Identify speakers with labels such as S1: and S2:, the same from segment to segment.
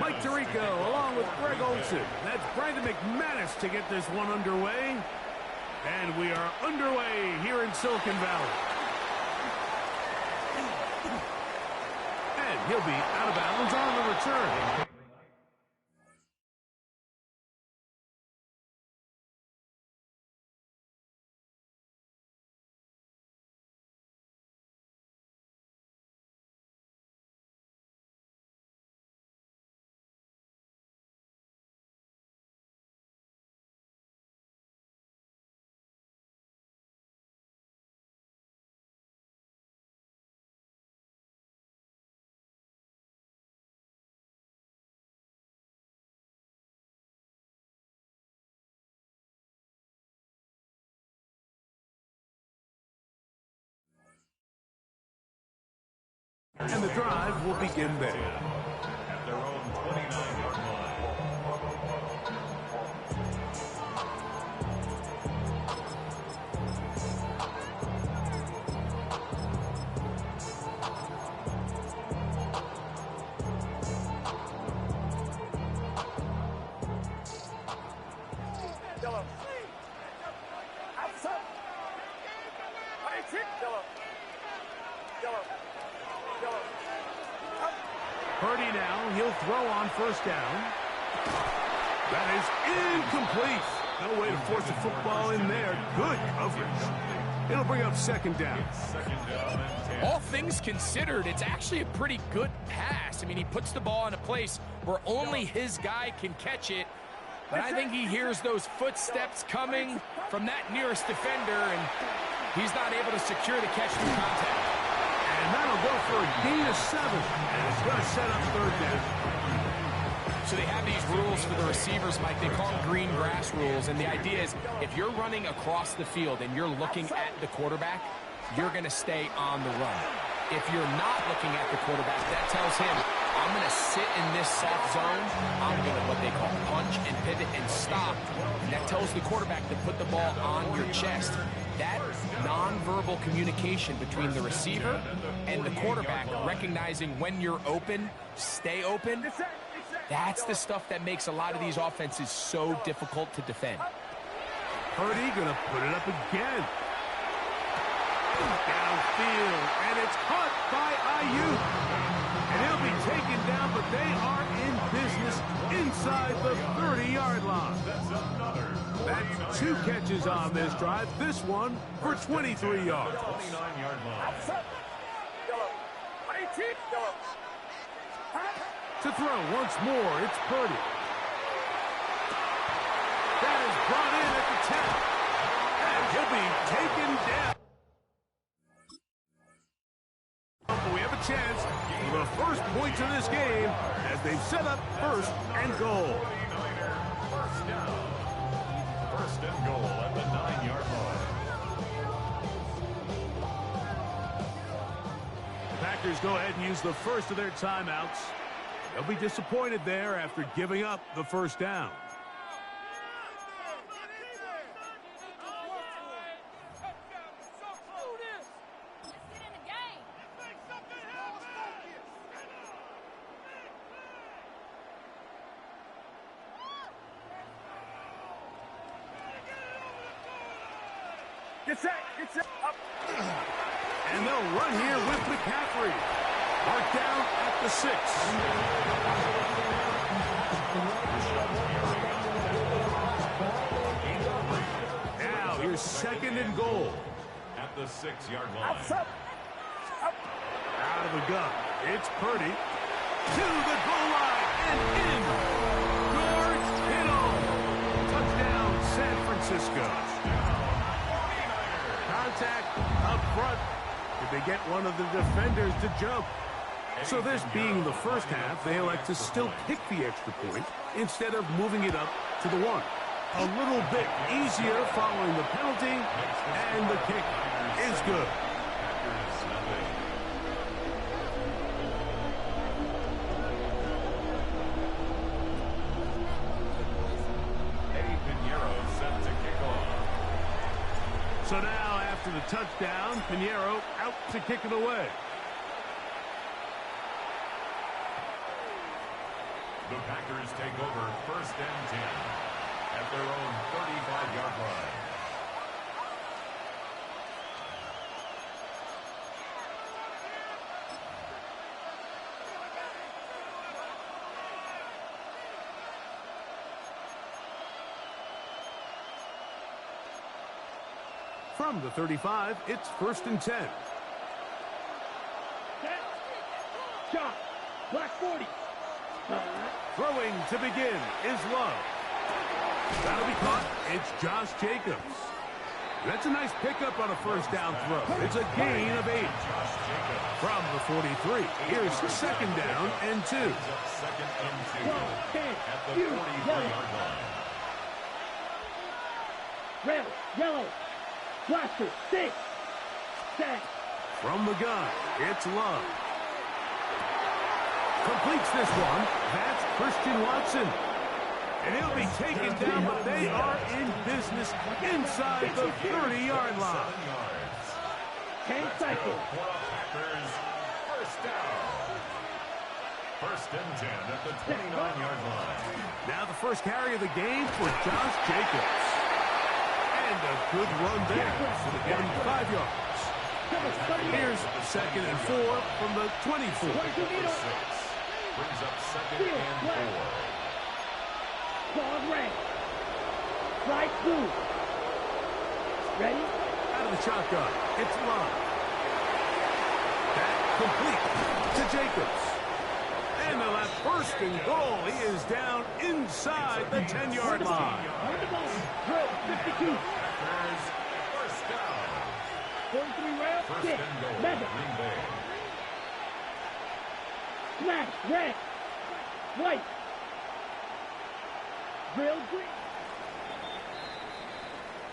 S1: Mike Tirico along with Greg Olson. That's Brandon McManus to get this one underway. And we are underway here in Silicon Valley. And he'll be out of bounds on the return. And the drive will begin there.
S2: At their own 29-yard line.
S1: Purdy now, he'll throw on first down. That is incomplete. No way to force the football in there. Good coverage. It'll bring up second down.
S3: All things considered, it's actually a pretty good pass. I mean, he puts the ball in a place where only his guy can catch it. But I think he hears those footsteps coming from that nearest defender, and he's not able to secure the catch through contact.
S1: And that'll go for a gain of 7. And it's going to set up third down.
S3: So they have these rules for the receivers, Mike. They call them green grass rules. And the idea is if you're running across the field and you're looking at the quarterback, you're going to stay on the run. If you're not looking at the quarterback, that tells him, I'm going to sit in this soft zone. I'm going to what they call punch and pivot and stop. And that tells the quarterback to put the ball on your chest. That nonverbal communication between the receiver and the quarterback, recognizing when you're open, stay open, that's the stuff that makes a lot of these offenses so difficult to defend.
S1: Purdy going to put it up again. Downfield, and it's caught by Ayuk. And he'll be taken down, but they are in business inside the 30-yard line. That's 2 catches on this drive. This one for 23 yards.
S2: 29-yard line.
S1: To throw once more, it's Purdy. That is brought in at the 10. And he'll be taken down. We have a chance for the first points of this game as they've set up first and goal.
S2: First down. First and goal at the 9-yard line.
S1: The Packers go ahead and use the first of their timeouts. They'll be disappointed there after giving up the first down. And they'll run here with McCaffrey. Marked down at the 6. Now here's second and goal.
S2: At the 6-yard line.
S1: Out of the gun. It's Purdy. To the goal line and in. George Kittle. Touchdown, San Francisco. Contact up front. Did they get one of the defenders to jump? So this being the first half, they elect to still kick the extra point instead of moving it up to the 1. A little bit easier following the penalty, and the kick is good. So now, after the touchdown, Pinheiro out to kick it away.
S2: The Packers take over 1st and 10 at their own 35-yard line.
S1: From the 35, it's 1st and 10.
S4: Shot. Black 40.
S1: Throwing to begin is Love. That'll be caught. It's Josh Jacobs. That's a nice pickup on a 1st down throw. It's a gain of 8. From the 43, here's 2nd down and 2.
S2: 2nd and 2 at the 43-yard line.
S4: Red, yellow. Blaster, 6. Set.
S1: From the gun, it's Love. Completes this one. That's Christian Watson. And he'll be taken down, but they are in business inside the 30-yard line.
S4: 10 seconds.
S2: Packers, 1st down. 1st and 10 at the 29-yard line.
S1: Now the first carry of the game for Josh Jacobs. And a good run there. So they get him 5 yards. Here's 2nd and 4 from the 24.
S2: Brings up 2nd and 4.
S4: Ball red. Right blue. Ready?
S1: Out of the shotgun, it's Love. That complete to Jacobs. And the left 1st and goal. He is down inside the 10-yard line.
S4: On the ball. Drill, 52.
S2: Packers, 1st down.
S4: 43 round.
S2: 1st
S4: 6.
S2: and goal.
S4: Madden.
S2: Green Bay.
S4: Smash. Red. White. Drill green.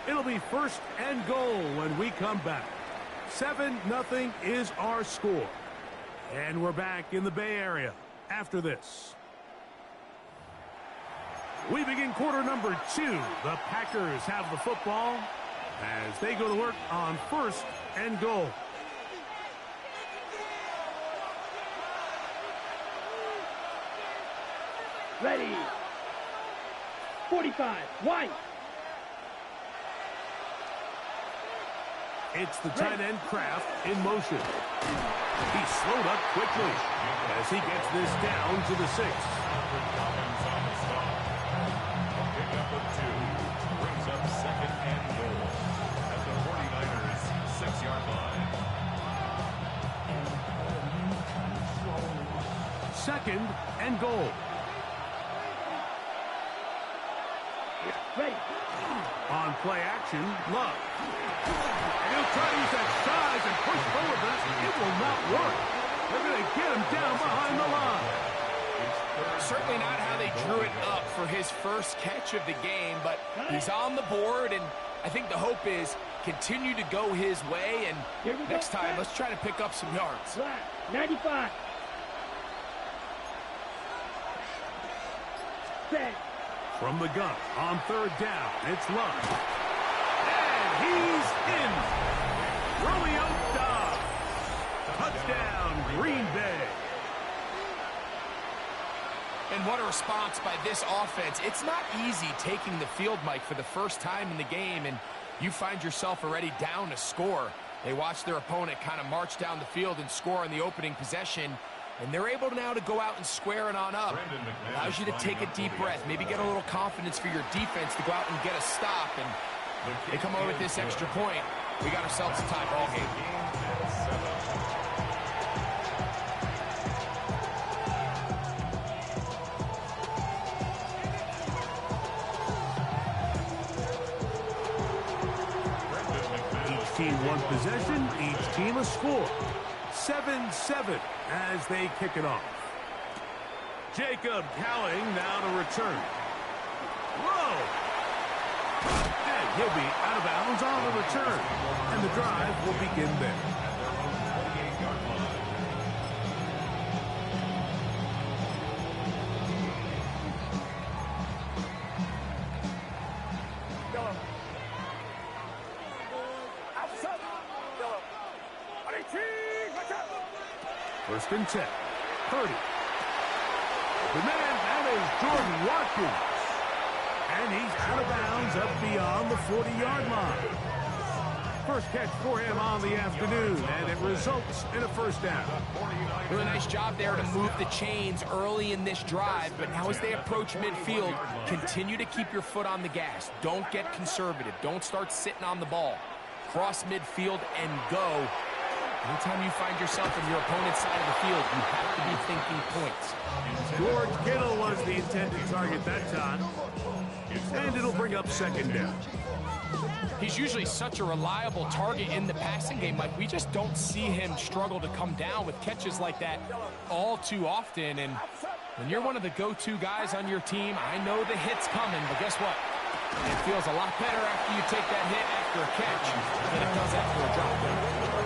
S1: It'll be 1st and goal when we come back. 7-0 is our score. And we're back in the Bay Area after this. We begin quarter number 2. The Packers have the football as they go to work on 1st and goal.
S4: Ready. 45. White.
S1: It's the tight end Kraft in motion. He's slowed up quickly as he gets this down to the 6.
S2: Pick up of 2. Brings up 2nd and goal at the 49ers 6-yard line.
S1: 2nd and goal.
S4: Ready.
S1: On play action, Love. And he'll try to use that size and push forward, but it will not work. They're going to get him down behind the line.
S3: Certainly not how they drew it up for his first catch of the game, but he's on the board, and I think the hope is continue to go his way, and next time, let's try to pick up some yards.
S4: Black. 95. Set.
S1: From the gun, on 3rd down, it's Love. And he's in. Romeo Dobbs. Touchdown, Green Bay.
S3: And what a response by this offense. It's not easy taking the field, Mike, for the first time in the game, and you find yourself already down a score. They watch their opponent kind of march down the field and score in the opening possession, and they're able now to go out and square it on up. Allows you to take a deep breath, maybe get a little confidence for your defense to go out and get a stop, and they come over with this extra point. We got ourselves a tie ball game.
S1: 1 possession, each team a score. 7-7 as they kick it off. Jacob Cowing now to return. Whoa! And he'll be out of bounds on the return. And the drive will begin there. First and 10. Purdy. The man, and is Jordan Watkins. And he's out of bounds up beyond the 40-yard line. First catch for him on the afternoon, and it results in a first down.
S3: Really nice job there to move the chains early in this drive, but now as they approach midfield, continue to keep your foot on the gas. Don't get conservative. Don't start sitting on the ball. Cross midfield and go. Anytime you find yourself on your opponent's side of the field, you have to be thinking points.
S1: George Kittle was the intended target that time, and it'll bring up second down.
S3: He's usually such a reliable target in the passing game. Like, we just don't see him struggle to come down with catches like that all too often. And when you're one of the go-to guys on your team, I know the hit's coming, but guess what? It feels a lot better after you take that hit after a catch than it does after a drop.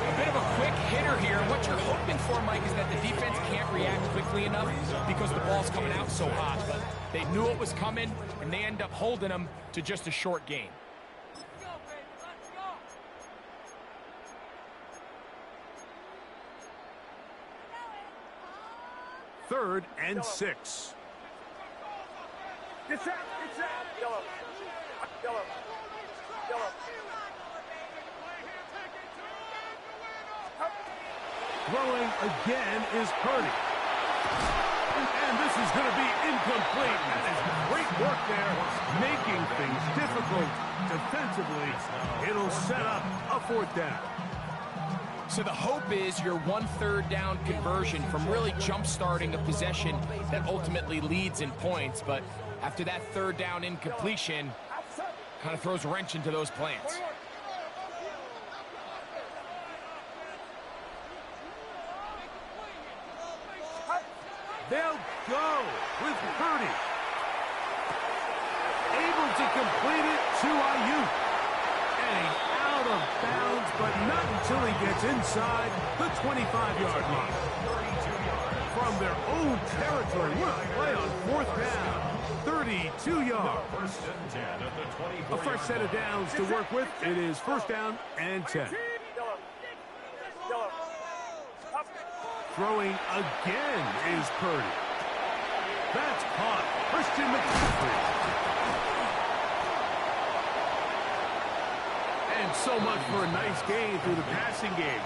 S3: A bit of a quick hitter here. What you're hoping for, Mike, is that the defense can't react quickly enough because the ball's coming out so hot. But they knew it was coming, and they end up holding them to just a short gain.
S1: Third and 6.
S5: It's out. Yellow.
S1: Throwing again is Purdy. And this is going to be incomplete. That is great work there, making things difficult defensively. It'll set up a fourth down.
S3: So the hope is your 1/3 down conversion from really jump-starting a possession that ultimately leads in points. But after that third down incompletion, kind of throws a wrench into those plans.
S1: They'll go with Purdy. Able to complete it to Ayuk. And out of bounds, but not until he gets inside the 25-yard line. From their own territory, what a play on fourth down. 32 yards. A fresh set of downs to work with. It is first down and 10. Throwing again is Purdy. That's caught. Christian McCaffrey. And so much for a nice gain through the passing game.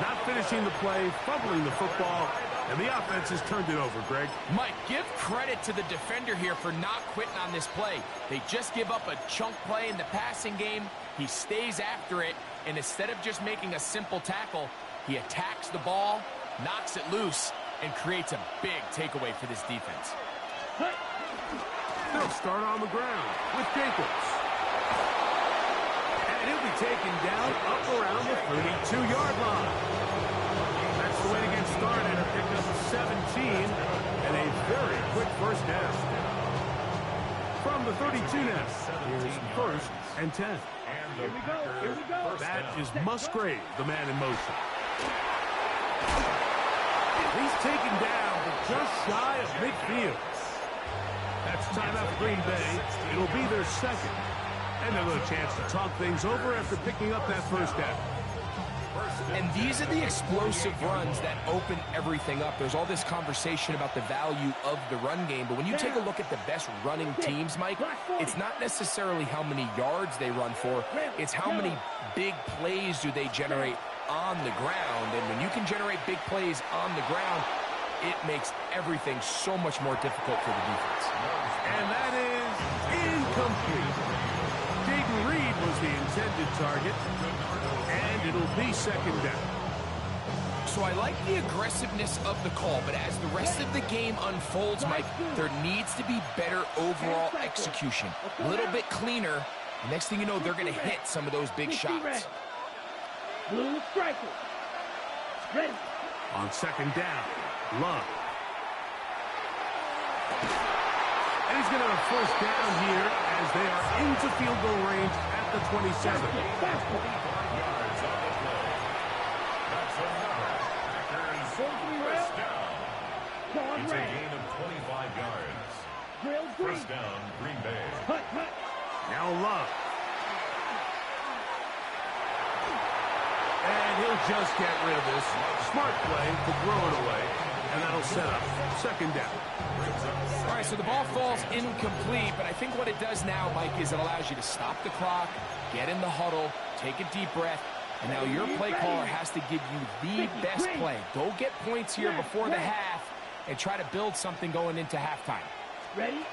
S1: Not finishing the play, fumbling the football, and the offense has turned it over, Greg.
S3: Mike, give credit to the defender here for not quitting on this play. They just give up a chunk play in the passing game. He stays after it, and instead of just making a simple tackle, he attacks the ball, knocks it loose, and creates a big takeaway for this defense.
S1: They'll start on the ground with Jacobs. And he'll be taken down up around the 32-yard line. That's the way to get started. A pick up 17 and a very quick first down. From the 32 now, here's first and 10.
S4: Here we go.
S1: That is Musgrave, the man in motion. He's taken down, but just shy of midfield. That's timeout for Green Bay. It'll be their second. And a little chance to talk things over after picking up that first down.
S3: And these are the explosive runs that open everything up. There's all this conversation about the value of the run game, but when you take a look at the best running teams, Mike, it's not necessarily how many yards they run for. It's how many big plays do they generate on the ground. And when you can generate big plays on the ground, it makes everything so much more difficult for the defense.
S1: And that is incomplete. Jaden Reed was the intended target, and it'll be second down.
S3: So I like the aggressiveness of the call, but as the rest of the game unfolds, Mike, there needs to be better overall execution. A little bit cleaner. Next thing you know, they're going to hit some of those big shots.
S4: Blue striker. Ready.
S1: On second down, Love. And he's going to have a first down here as they are into field goal range at the 27.
S2: It's a gain of 25 yards. First down, Green Bay.
S1: Now Love. And he'll just get rid of this. Smart play to throw it away. and that'll set up second down.
S3: All right, so the ball falls incomplete, but I think what it does now, Mike, is it allows you to stop the clock, get in the huddle, take a deep breath, and now your play caller has to give you the best play. Go get points here before the half and try to build something going into halftime.
S4: Ready?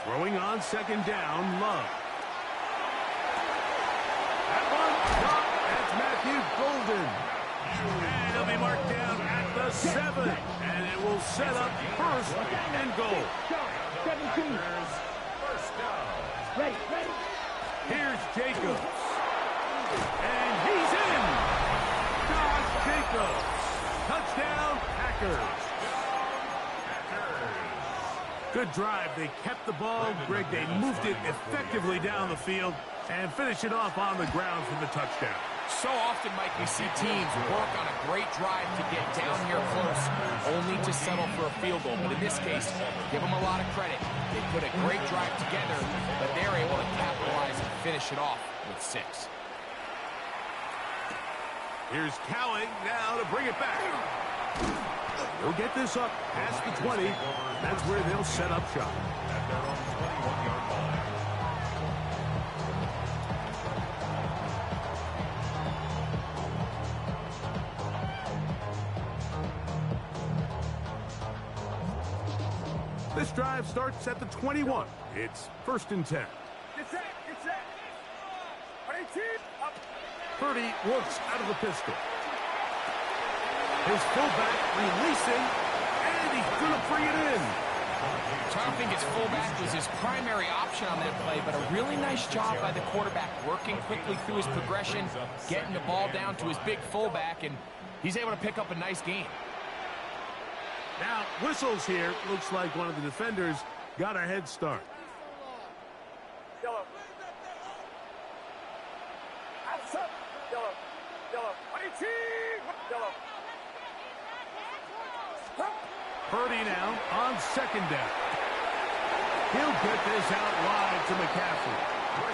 S1: Throwing on second down, Love. That one, caught. That's Matthew Golden. And he'll be marked down at the 7. And it will set up first and goal.
S4: 17.
S2: First down.
S4: Ready, ready.
S1: Here's Jacobs. And he's in. Josh Jacobs. Touchdown, Packers. Good drive. They kept the ball. Greg, they moved it effectively down the field and finished it off on the ground for the touchdown.
S3: So often, Mike, we see teams work on a great drive to get down here close, only to settle for a field goal. But in this case, give them a lot of credit. They put a great drive together, but they're able to capitalize and finish it off with 6.
S1: Here's Cowing now to bring it back. They'll get this up past the 20. That's where they'll set up shop.
S2: At their own 21-yard line.
S1: This drive starts at the 21. It's first and 10.
S4: Get set, get set. 22. Up.
S1: Purdy works out of the pistol. His fullback releasing, and he's going to bring it in.
S3: So I don't think his fullback was his primary option on that play, but a really nice job by the quarterback working quickly through his progression, getting the ball down to his big fullback, and he's able to pick up a nice gain.
S1: Now, whistles here. Looks like one of the defenders got a head start.
S4: Yellow. Outside. Yellow. Yellow. 22. Yellow.
S1: Purdy now on second down. He'll get this out wide to McCaffrey.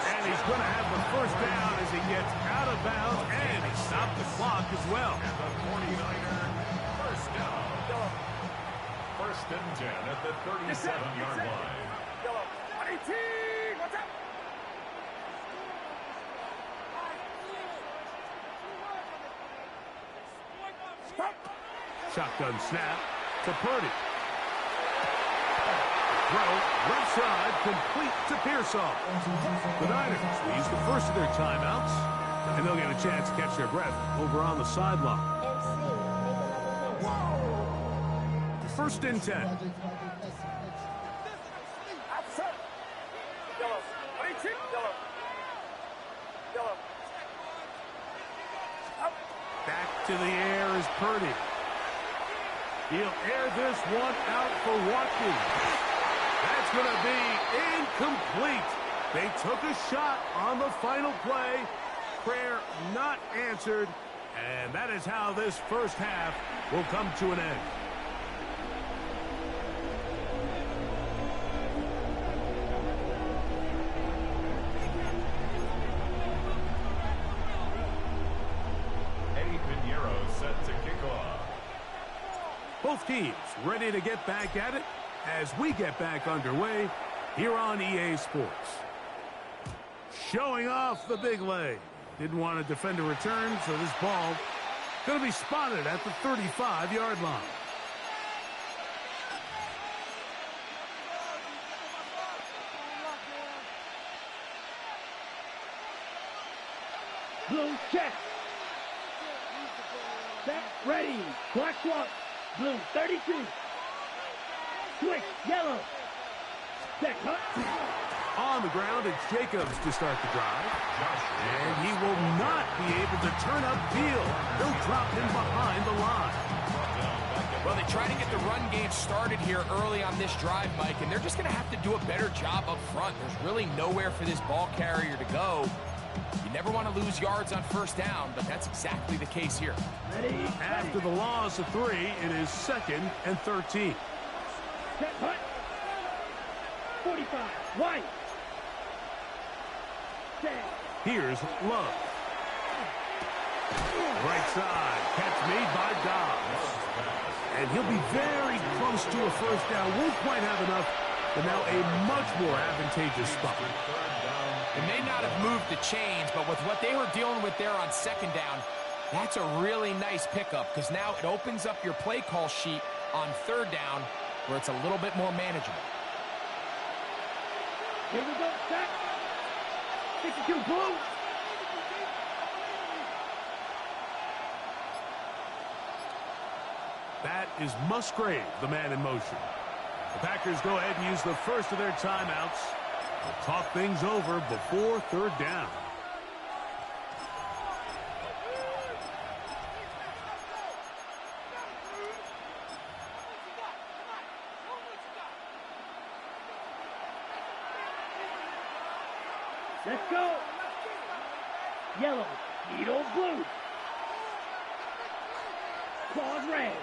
S1: And he's going to have the first down as he gets out of bounds, and he stopped the clock as well.
S2: And the 49er, first down. First and 10 at the 37-yard line.
S4: Yellow. 22. What's up? Stop.
S1: Shotgun snap to Purdy. Throw, left side, complete to Pearsall. The Niners will use the first of their timeouts, and they'll get a chance to catch their breath over on the sideline. First and 10.
S4: Outside. Yellow. 22. Yellow. Yellow. Up.
S1: Back to the air is Purdy. He'll air this one out for Watkins. That's going to be incomplete. They took a shot on the final play. Prayer not answered. And that is how this first half will come to an end.
S2: Eddie Pinheiro set to kick off.
S1: Both teams ready to get back at it as we get back underway here on EA Sports. Showing off the big leg. Didn't want to defend a return, so this ball going to be spotted at the 35-yard line.
S4: Blue check. Set. Ready. Clock swap. Blue 32. Switch. Yellow. Set. Cut.
S1: On the ground, it's Jacobs to start the drive. And he will not be able to turn upfield. They'll drop him behind the line.
S3: Well, they try to get the run game started here early on this drive, Mike, and they're just going to have to do a better job up front. There's really nowhere for this ball carrier to go. You never want to lose yards on first down, but that's exactly the case here.
S4: Ready.
S1: After the loss of 3, it is 2nd and 13.
S4: Set. Cut. 45. White. Set.
S1: Here's Love. Right side. Catch made by Dobbs. And he'll be very close to a first down. Won't quite have enough, but now a much more advantageous spot.
S3: It may not have moved the chains, but with what they were dealing with there on second down, that's a really nice pickup because now it opens up your play call sheet on third down where it's a little bit more manageable.
S4: Here we go, set. 62, blue.
S1: That is Musgrave, the man in motion. The Packers go ahead and use the first of their timeouts. They'll talk things over before third down.
S4: Let's go. Yellow, needle blue. Claws red.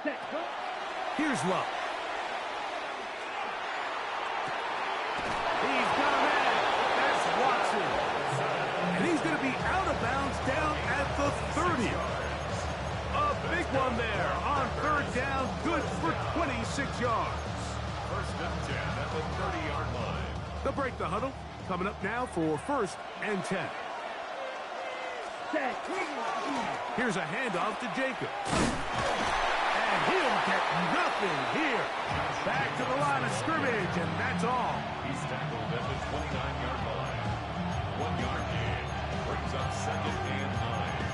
S4: Set, go.
S1: Here's Love. He's got a man. That's Watson. And he's going to be out of bounds down at the 30. A big one there on third down. Good for 26 yards.
S2: First and 10 at the 30-yard line.
S1: They'll break the huddle. Coming up now for first and 10.
S4: Set.
S1: Here's a handoff to Jacob. And he'll get nothing here. Back to the line of scrimmage, and that's all.
S2: He's tackled at the 29-yard line. 1 yard gain. Brings up second and 9.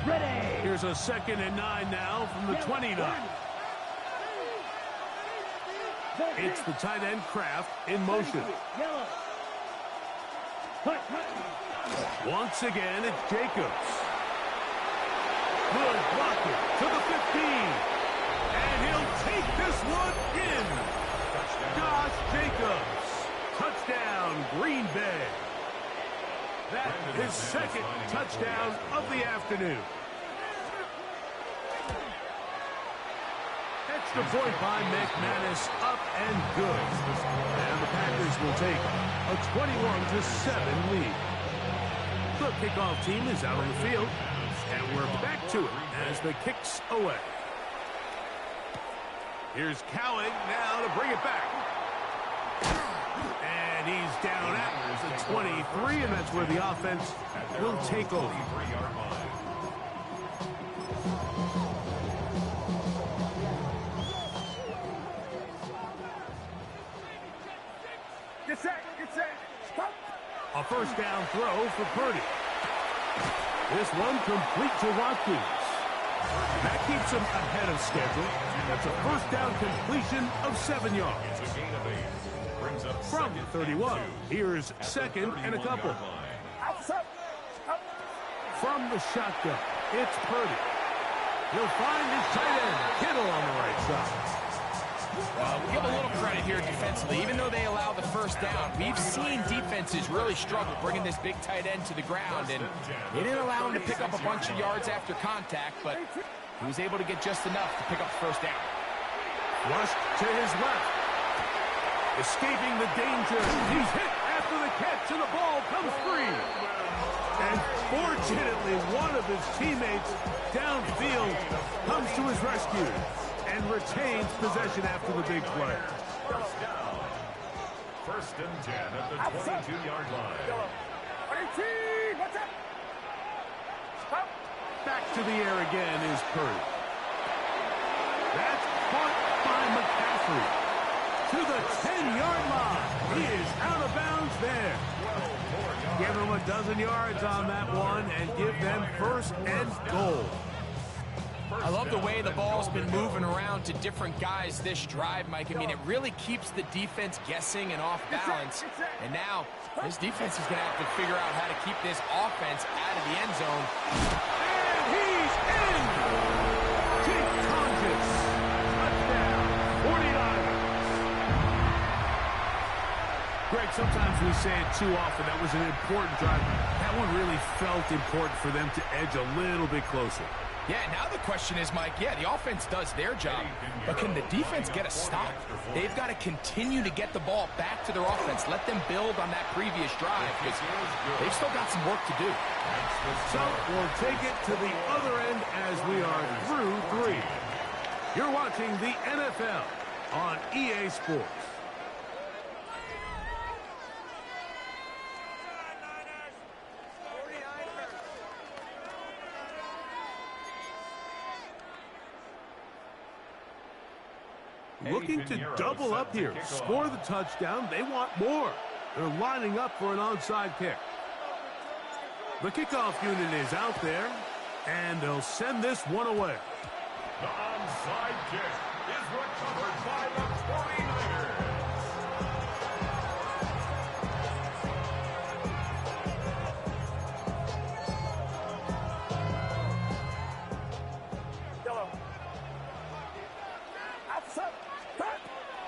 S4: Ready.
S1: Here's a second and 9 now from the 29. It's the tight end Kraft in motion.
S4: Yellow. Cut, cut.
S1: Once again, it's Jacobs. Good blocking to the 15. And he'll take this one in. Josh Jacobs. Touchdown, Green Bay. That is second touchdown of the afternoon. Extra point by McManus, up and good. And the Packers will take a 21-7 lead. The kickoff team is out on the field, and we're back to it as the kick's away. Here's Cowing now to bring it back. And he's down at the 23, and that's where the offense will take over.
S4: Get set, get set. Stop.
S1: A first down throw for Purdy. This one complete to Watkins. That keeps him ahead of schedule. That's a first down completion of 7 yards.
S2: It's a gain of 8. Brings up
S1: From the 31, here's second and a couple.
S4: Outside. Up.
S1: From the shotgun, it's Purdy. He'll find his tight end, Kittle, on the right side.
S3: We give a little credit here defensively. Even though they allow the first down, we've seen defenses really struggle bringing this big tight end to the ground, and they didn't allow him to pick up a bunch of yards after contact, but he was able to get just enough to pick up the first down.
S1: Rushed to his left. Escaping the danger. He's hit after the catch, and the ball comes free. And fortunately, one of his teammates downfield comes to his rescue and retains possession after the big play.
S2: First and 10 at the 22-yard line.
S4: 18, what's up? Stop.
S1: Back to the air again is Purdy. That's caught by McCaffrey. To the 10-yard line. He is out of bounds there. Give them a dozen yards on that one and give them first and goal.
S3: I love the way the ball's been moving around to different guys this drive, Mike. I mean, it really keeps the defense guessing and off balance. And now, this defense is going to have to figure out how to keep this offense out of the end zone.
S1: And he's in! Jake Tonjes. Touchdown, 49ers. Greg, sometimes we say it too often. That was an important drive. That one really felt important for them to edge a little bit closer.
S3: Yeah, now the question is, Mike, yeah, the offense does their job, but can the defense get a stop? They've got to continue to get the ball back to their offense. Let them build on that previous drive because they've still got some work to do.
S1: So we'll take it to the other end as we are through 3. You're watching the NFL on EA Sports. Looking to double up here. Score the touchdown. They want more. They're lining up for an onside kick. The kickoff unit is out there, and they'll send this one away.
S2: The onside kick is recovered by the 49ers.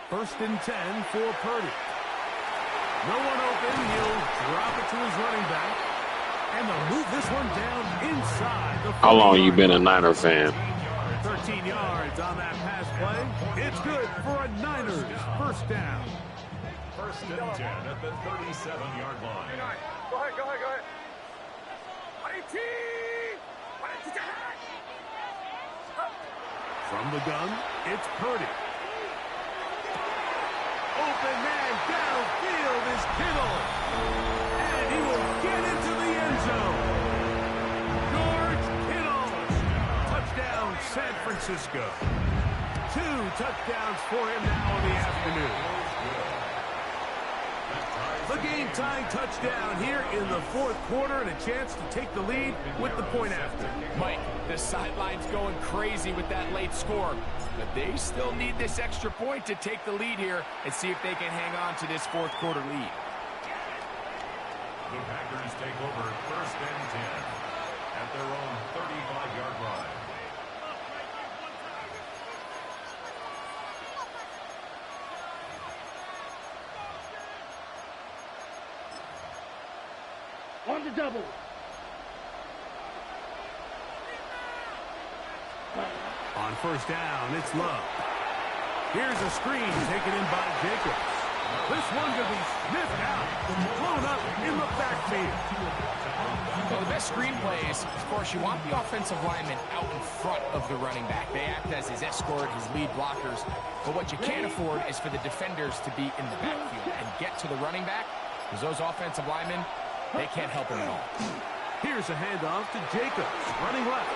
S1: First and 10 for Purdy. No one open. He'll drop it to his running back. And they'll move this one down inside the 40-yard line.
S5: How long you been a Niner fan?
S1: 13 yards on that pass play. It's good for a Niners first down.
S2: First and 10 at the 37-yard line.
S4: Go ahead. 18!
S1: From the gun, it's Purdy. Open man downfield is Kittle. And he will get into the end zone. George Kittle. Touchdown, San Francisco. 2 touchdowns for him now in the afternoon. The game-tying touchdown here in the 4th quarter and a chance to take the lead with the point after.
S3: Mike, the sideline's going crazy with that late score, but they still need this extra point to take the lead here and see if they can hang on to this 4th quarter lead.
S2: The Packers take over first and 10 at their own 35-yard line.
S4: On the double.
S1: On first down, it's Love. Here's a screen taken in by Jacobs. This one to be sniffed out, blown up in the backfield.
S3: Well, the best screen plays, of course, you want the offensive lineman out in front of the running back. They act as his escort, his lead blockers. But what you can't afford is for the defenders to be in the backfield and get to the running back, because those offensive linemen, they can't help him at all.
S1: Here's a handoff to Jacobs, running left.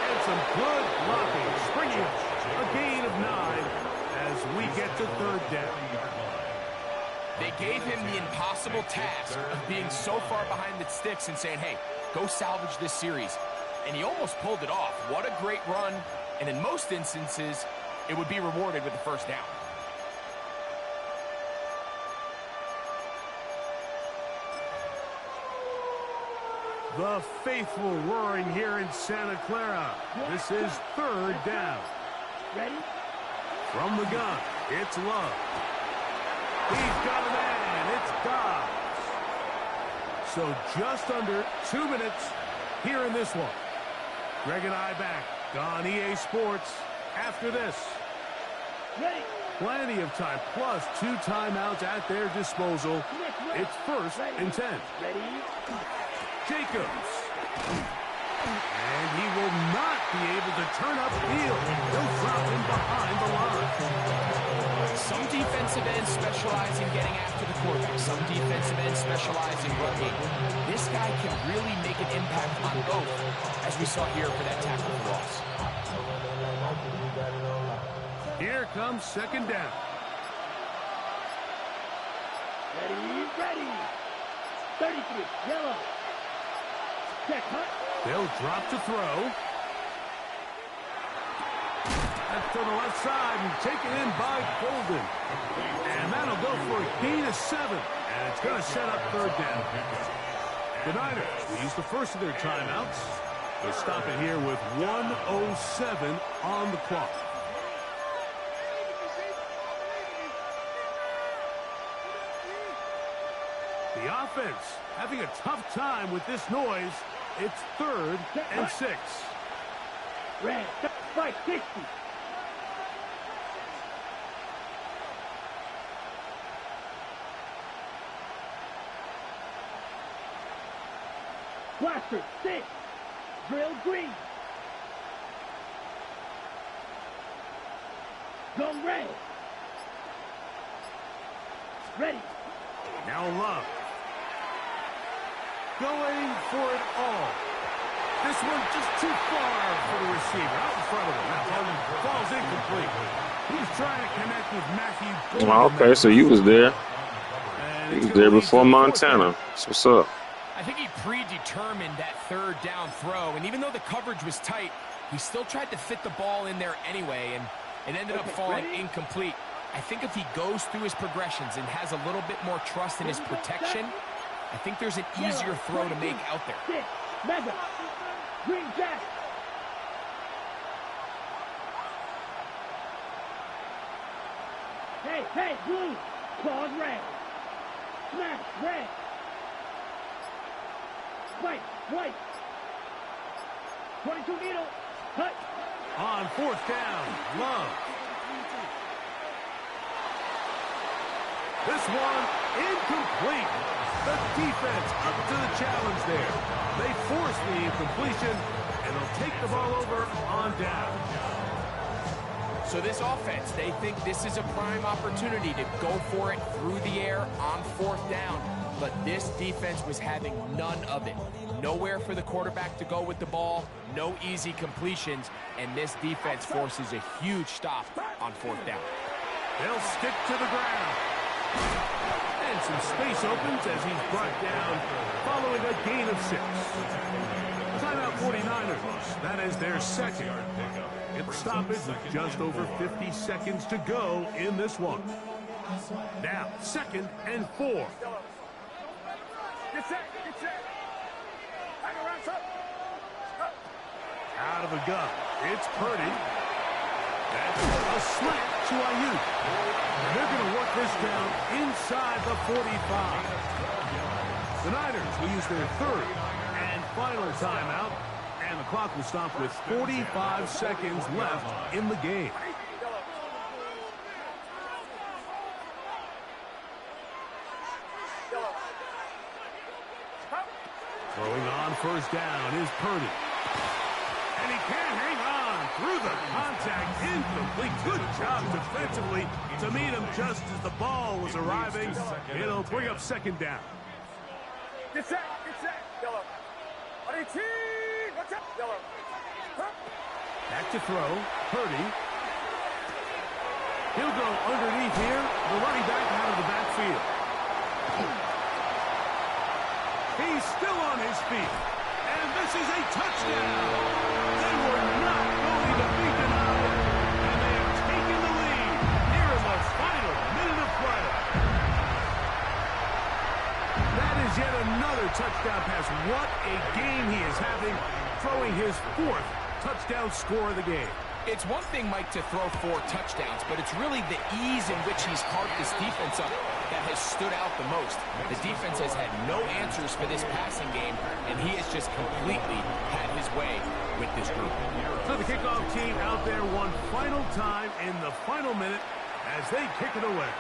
S1: And some good blocking, springing a gain of 9 as we get to third down.
S3: They gave him the impossible task of being so far behind the sticks and saying, hey, go salvage this series. And he almost pulled it off. What a great run. And in most instances, it would be rewarded with the first down.
S1: The faithful roaring here in Santa Clara. This is third down.
S4: Ready?
S1: From the gun, it's Love. He's got a man. It's Dobbs. So just under 2 minutes here in this one. Greg and I back on EA Sports after this.
S4: Ready?
S1: Plenty of time, plus 2 timeouts at their disposal. It's first and 10.
S4: Ready?
S1: Jacobs. And he will not be able to turn upfield. They'll drop him behind the line.
S3: Some defensive ends specialize in getting after the quarterback. Some defensive ends specialize in run game. This guy can really make an impact on both, as we saw here for that tackle for loss.
S1: Here comes second down.
S4: Ready? 33, yellow. Check, hunt.
S1: They'll drop to throw. That's to the left side and taken in by Golden. And that'll go for a gain of 7. And it's going to set up third down. The Niners will use the first of their timeouts. They'll stop it here with 1:07 on the clock. The offense having a tough time with this noise. It's 3rd and 6.
S4: Red, fight 60. Blaster 6. Drill green. Go red. Ready.
S1: Now Love. Going for it all. This one just too far for the receiver. Out in front of him. That one falls incomplete. He's trying to connect with Matthew.
S5: Okay, so you was there.
S1: And
S5: You
S1: it's
S5: was
S1: gonna
S5: there
S1: lead
S5: before
S1: to 4th
S5: Montana.
S1: down.
S5: That's what's up.
S3: I think he predetermined that 3rd down throw, and even though the coverage was tight, he still tried to fit the ball in there anyway, and it ended up falling incomplete. I think if he goes through his progressions and has a little bit more trust in his protection, I think there's an easier throw to make out there.
S4: 6. Mega. Green jack. Hey, blue. Claws red. Smash red. White. 22 needle. Cut.
S1: On 4th down, Love. This one incomplete. The defense up to the challenge there. They force the incompletion, and they'll take the ball over on down.
S3: So this offense, they think this is a prime opportunity to go for it through the air on 4th down. But this defense was having none of it. Nowhere for the quarterback to go with the ball, no easy completions, and this defense forces a huge stop on 4th down.
S1: They'll stick to the ground. And some space opens as he's brought down following a gain of 6. Timeout 49ers. That is their 2nd. It's stoppage with just over 50 seconds to go in this one. Now, 2nd and 4.
S4: Get set. Hang around, son.
S1: Out of the gun. It's Purdy. That's a slant to Ayuk. And they're going to work this down inside the 45. The Niners will use their 3rd and final timeout. And the clock will stop with 45 seconds left in the game. Throwing on 1st down is Purdy. And he can't hang on through the contact. Incomplete. Good job defensively to meet him just as the ball was arriving. It'll bring up 2nd down.
S4: Get set. Yellow. Watch out. Yellow.
S1: Back to throw. Purdy. He'll go underneath here. The running back out of the backfield. He's still on his feet. And this is a touchdown. They were not going to be denied. And they have taken the lead here in the final minute of play. That is yet another touchdown pass. What a game he is having, throwing his 4th touchdown score of the game.
S3: It's one thing, Mike, to throw 4 touchdowns, but it's really the ease in which he's carved this defense up that has stood out the most. The defense has had no answers for this passing game, and he has just completely had his way with this group.
S1: So the kickoff team out there one final time in the final minute as they kick it away.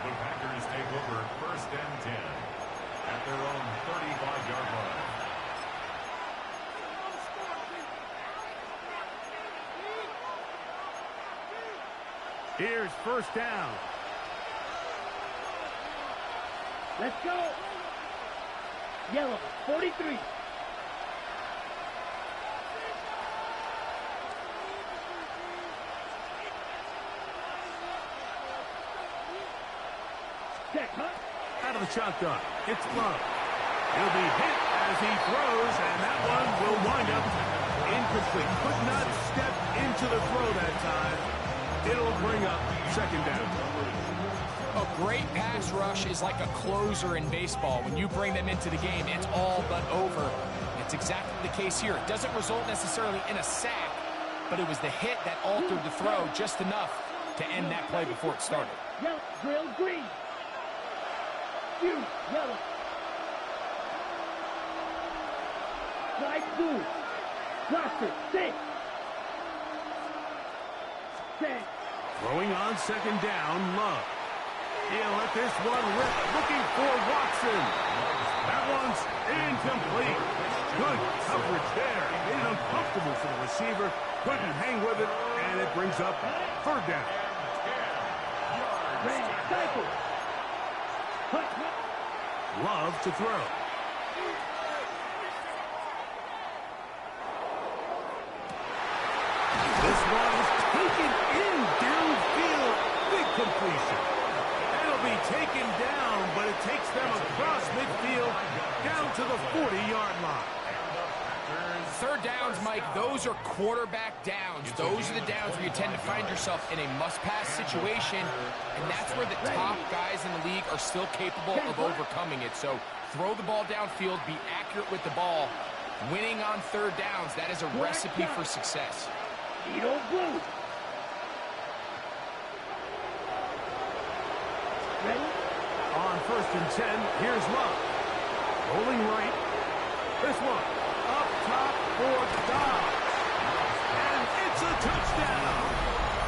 S2: The Packers take over 1st and 10 at their own 35-yard line.
S1: Here's 1st down.
S4: Let's go. Yellow, 43. Check, huh?
S1: Out of the shotgun. It's Love. He'll be hit as he throws, and that one will wind up incomplete. Could not step into the throw that time. It'll bring up 2nd down.
S3: A great pass rush is like a closer in baseball. When you bring them into the game, it's all but over. It's exactly the case here. It doesn't result necessarily in a sack, but it was the hit that altered the throw just enough to end that play before it started.
S4: Yellow, drill green. Refuse. Yellow. Slide blue. Cluster. 6. 10.
S1: Throwing on second down, Love. He'll let this one rip. Looking for Watson. That one's incomplete. Good coverage there. Made it uncomfortable for the receiver. Couldn't hang with it, and it brings up third down.
S4: Cycle.
S1: Love to throw. This one is taken in downfield. Big completion. It'll be taken down, but it takes them across midfield down to the 40-yard line.
S3: Third downs, Mike, those are quarterback downs. Those are the downs where you tend to find yourself in a must-pass situation, and that's where the top guys in the league are still capable of overcoming it. So throw the ball downfield, be accurate with the ball. Winning on third downs, that is a recipe for success.
S4: Edo blue. Ready?
S1: On 1st and 10, here's Love. Rolling right. This one up top for Dobbs. And it's a touchdown.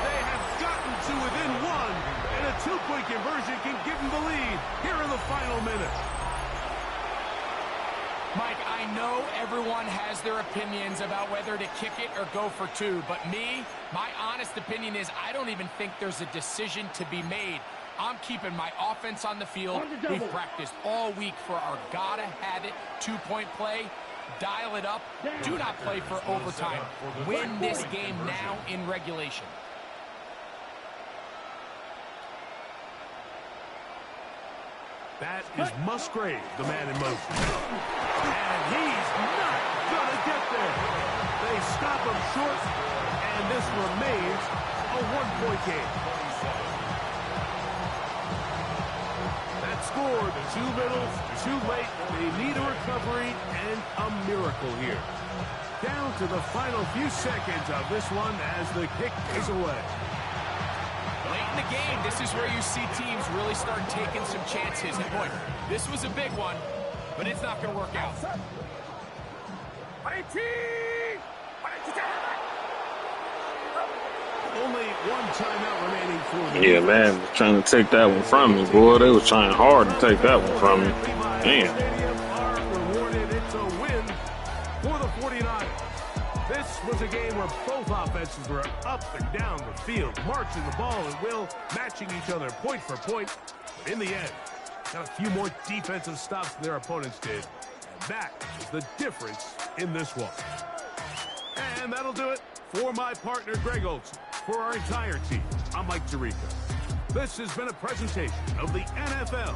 S1: They have gotten to within one, and a two-point conversion can give them the lead here in the final minute.
S3: Mike, I know everyone has their opinions about whether to kick it or go for two, but my honest opinion is I don't even think there's a decision to be made. I'm keeping my offense on the field. We've practiced all week for our gotta-have-it two-point play. Dial it up. Do not play for overtime. Win this game now in regulation.
S1: That is Musgrave, the man in motion. And he's not going to get there. They stop him short, and this remains a one-point game. That scored too little, too late. They need a recovery and a miracle here. Down to the final few seconds of this one as the kick is away.
S3: Late in the game, this is where you see teams really start taking some chances. And boy, this was a big one, but it's not going to work out.
S1: Only one timeout remaining for the
S5: Yeah, man, was trying to take that one from me, boy. They was trying hard to take that one from me. Damn.
S1: It's a win for the 49ers. This was a game where both offenses were up and down the field, marching the ball at will, matching each other point for point. But in the end, got a few more defensive stops than their opponents did. And that is the difference in this one. And that'll do it for my partner, Greg Olson. For our entire team, I'm Mike Tirico. This has been a presentation of the NFL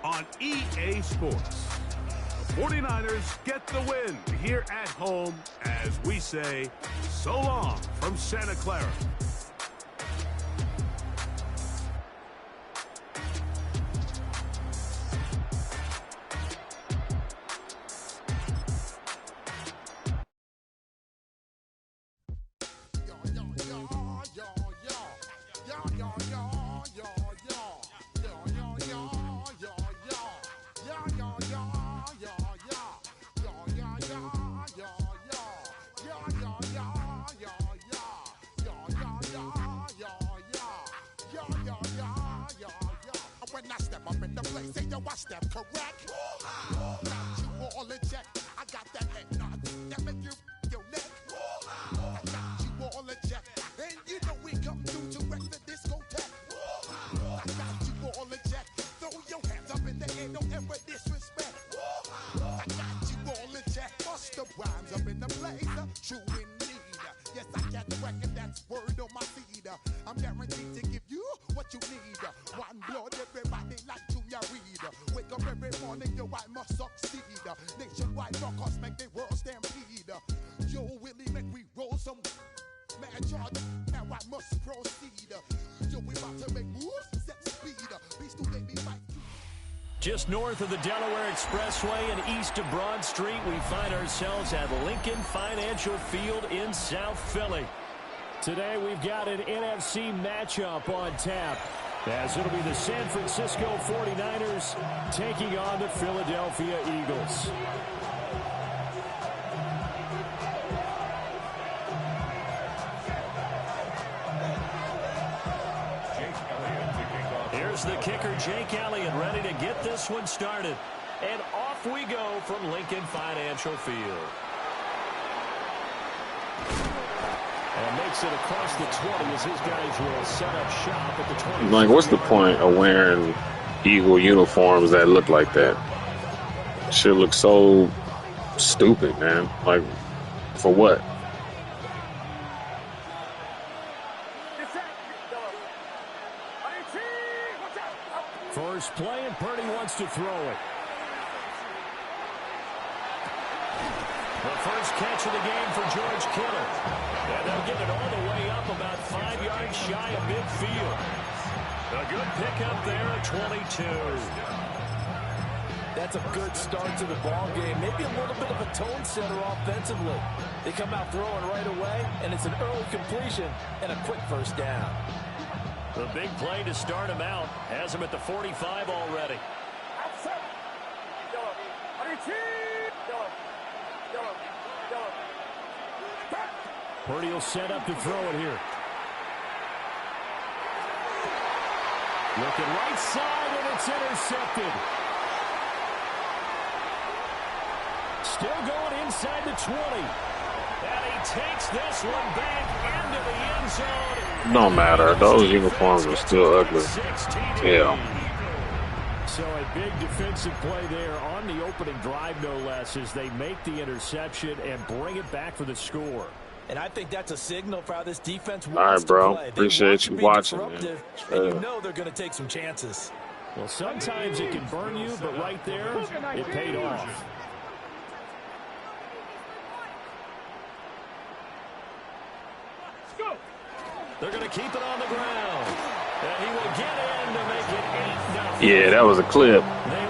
S1: on EA Sports. The 49ers get the win here at home as we say so long from Santa Clara.
S6: I step correct. Got you all in check. I got that head nod that make you your neck. I got you all in check. And you know we come through to wreck the discotheque. I got you all in check. Throw your hands up in the air, don't ever disrespect. I got you all in check. Bust the rhymes up in the place. True in need. Yes, I got the record that's word on my feed. I'm guaranteed to give you what you need. One blood, everybody like Junior Reed. Wake up every morning, yo, I must succeed. Nationwide rockers make the world stampede. Yo, Willie, make we roll some mad charge. Now I must proceed. Yo, we about to make moves, set speed. Beast to make me fight.
S7: Just north of the Delaware Expressway and east of Broad Street, we find ourselves at Lincoln Financial Field in South Philly. Today we've got an NFC matchup on tap. As it'll be the San Francisco 49ers taking on the Philadelphia Eagles. Here's the kicker, Jake Elliott, ready to get this one started. And off we go from Lincoln Financial Field. And makes it across the 20 as his guys will set up shop at the 20.
S5: Like, what's the point of wearing Eagle uniforms that look like that? Shit looks so stupid, man. Like, for what?
S7: First play, and Purdy wants to throw it. The first catch of the game for George Kittle. And they'll get it all the way up about 5 yards shy of midfield. A good pickup there at 22.
S8: That's a good start to the ball game. Maybe a little bit of a tone setter offensively. They come out throwing right away, and it's an early completion and a quick first down.
S7: The big play to start him out has him at the 45 already. Purdy will set up to throw it here. Looking right side, and it's intercepted. Still going inside the 20. And he takes this one back into the end zone.
S5: Don't matter. Those uniforms are still ugly. Yeah.
S7: So a big defensive play there on the opening drive, no less, as they make the interception and bring it back for the score.
S8: And I think that's a signal for how this defense wants
S5: All right, bro.
S8: to play.
S5: Appreciate you watching, man.
S8: And you know they're going to take some chances.
S7: Well, sometimes it can burn you, but right there, it paid off. They're going to keep it on the ground. And he will get in to make it 8-0.
S5: Yeah, that was a clip.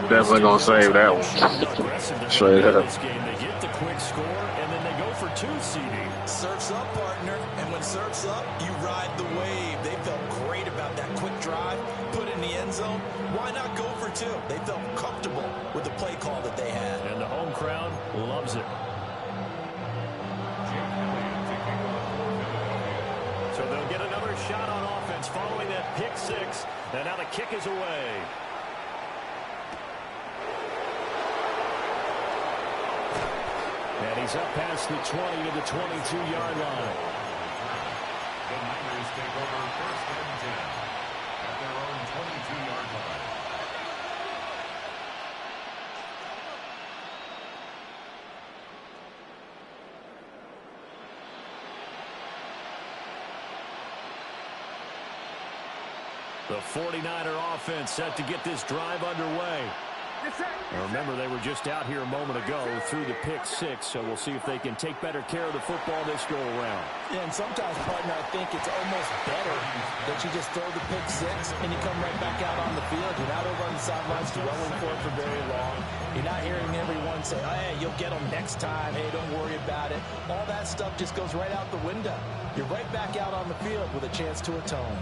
S5: Definitely going to save that one. Straight up.
S7: They get the quick score, and then they go for 2 CDs.
S8: Surf's up, partner. And when surf's up, you ride the wave. They felt great about that quick drive, put in the end zone. Why not go for 2? They felt comfortable with the play call that they had.
S7: And the home crowd loves it. So they'll get another shot on offense following that pick 6. And now the kick is away. And he's up past the 20 to the 22-yard line.
S2: The Niners take over 1st and 10 at their own 22-yard line.
S7: The 49er offense set to get this drive underway. Now remember, they were just out here a moment ago through the pick 6, so we'll see if they can take better care of the football this go around.
S8: Yeah, and sometimes, partner, I think it's almost better that you just throw the pick 6 and you come right back out on the field. You're not over on the sidelines dwelling for it for very long. You're not hearing everyone say, oh, hey, you'll get them next time. Hey, don't worry about it. All that stuff just goes right out the window. You're right back out on the field with a chance to atone.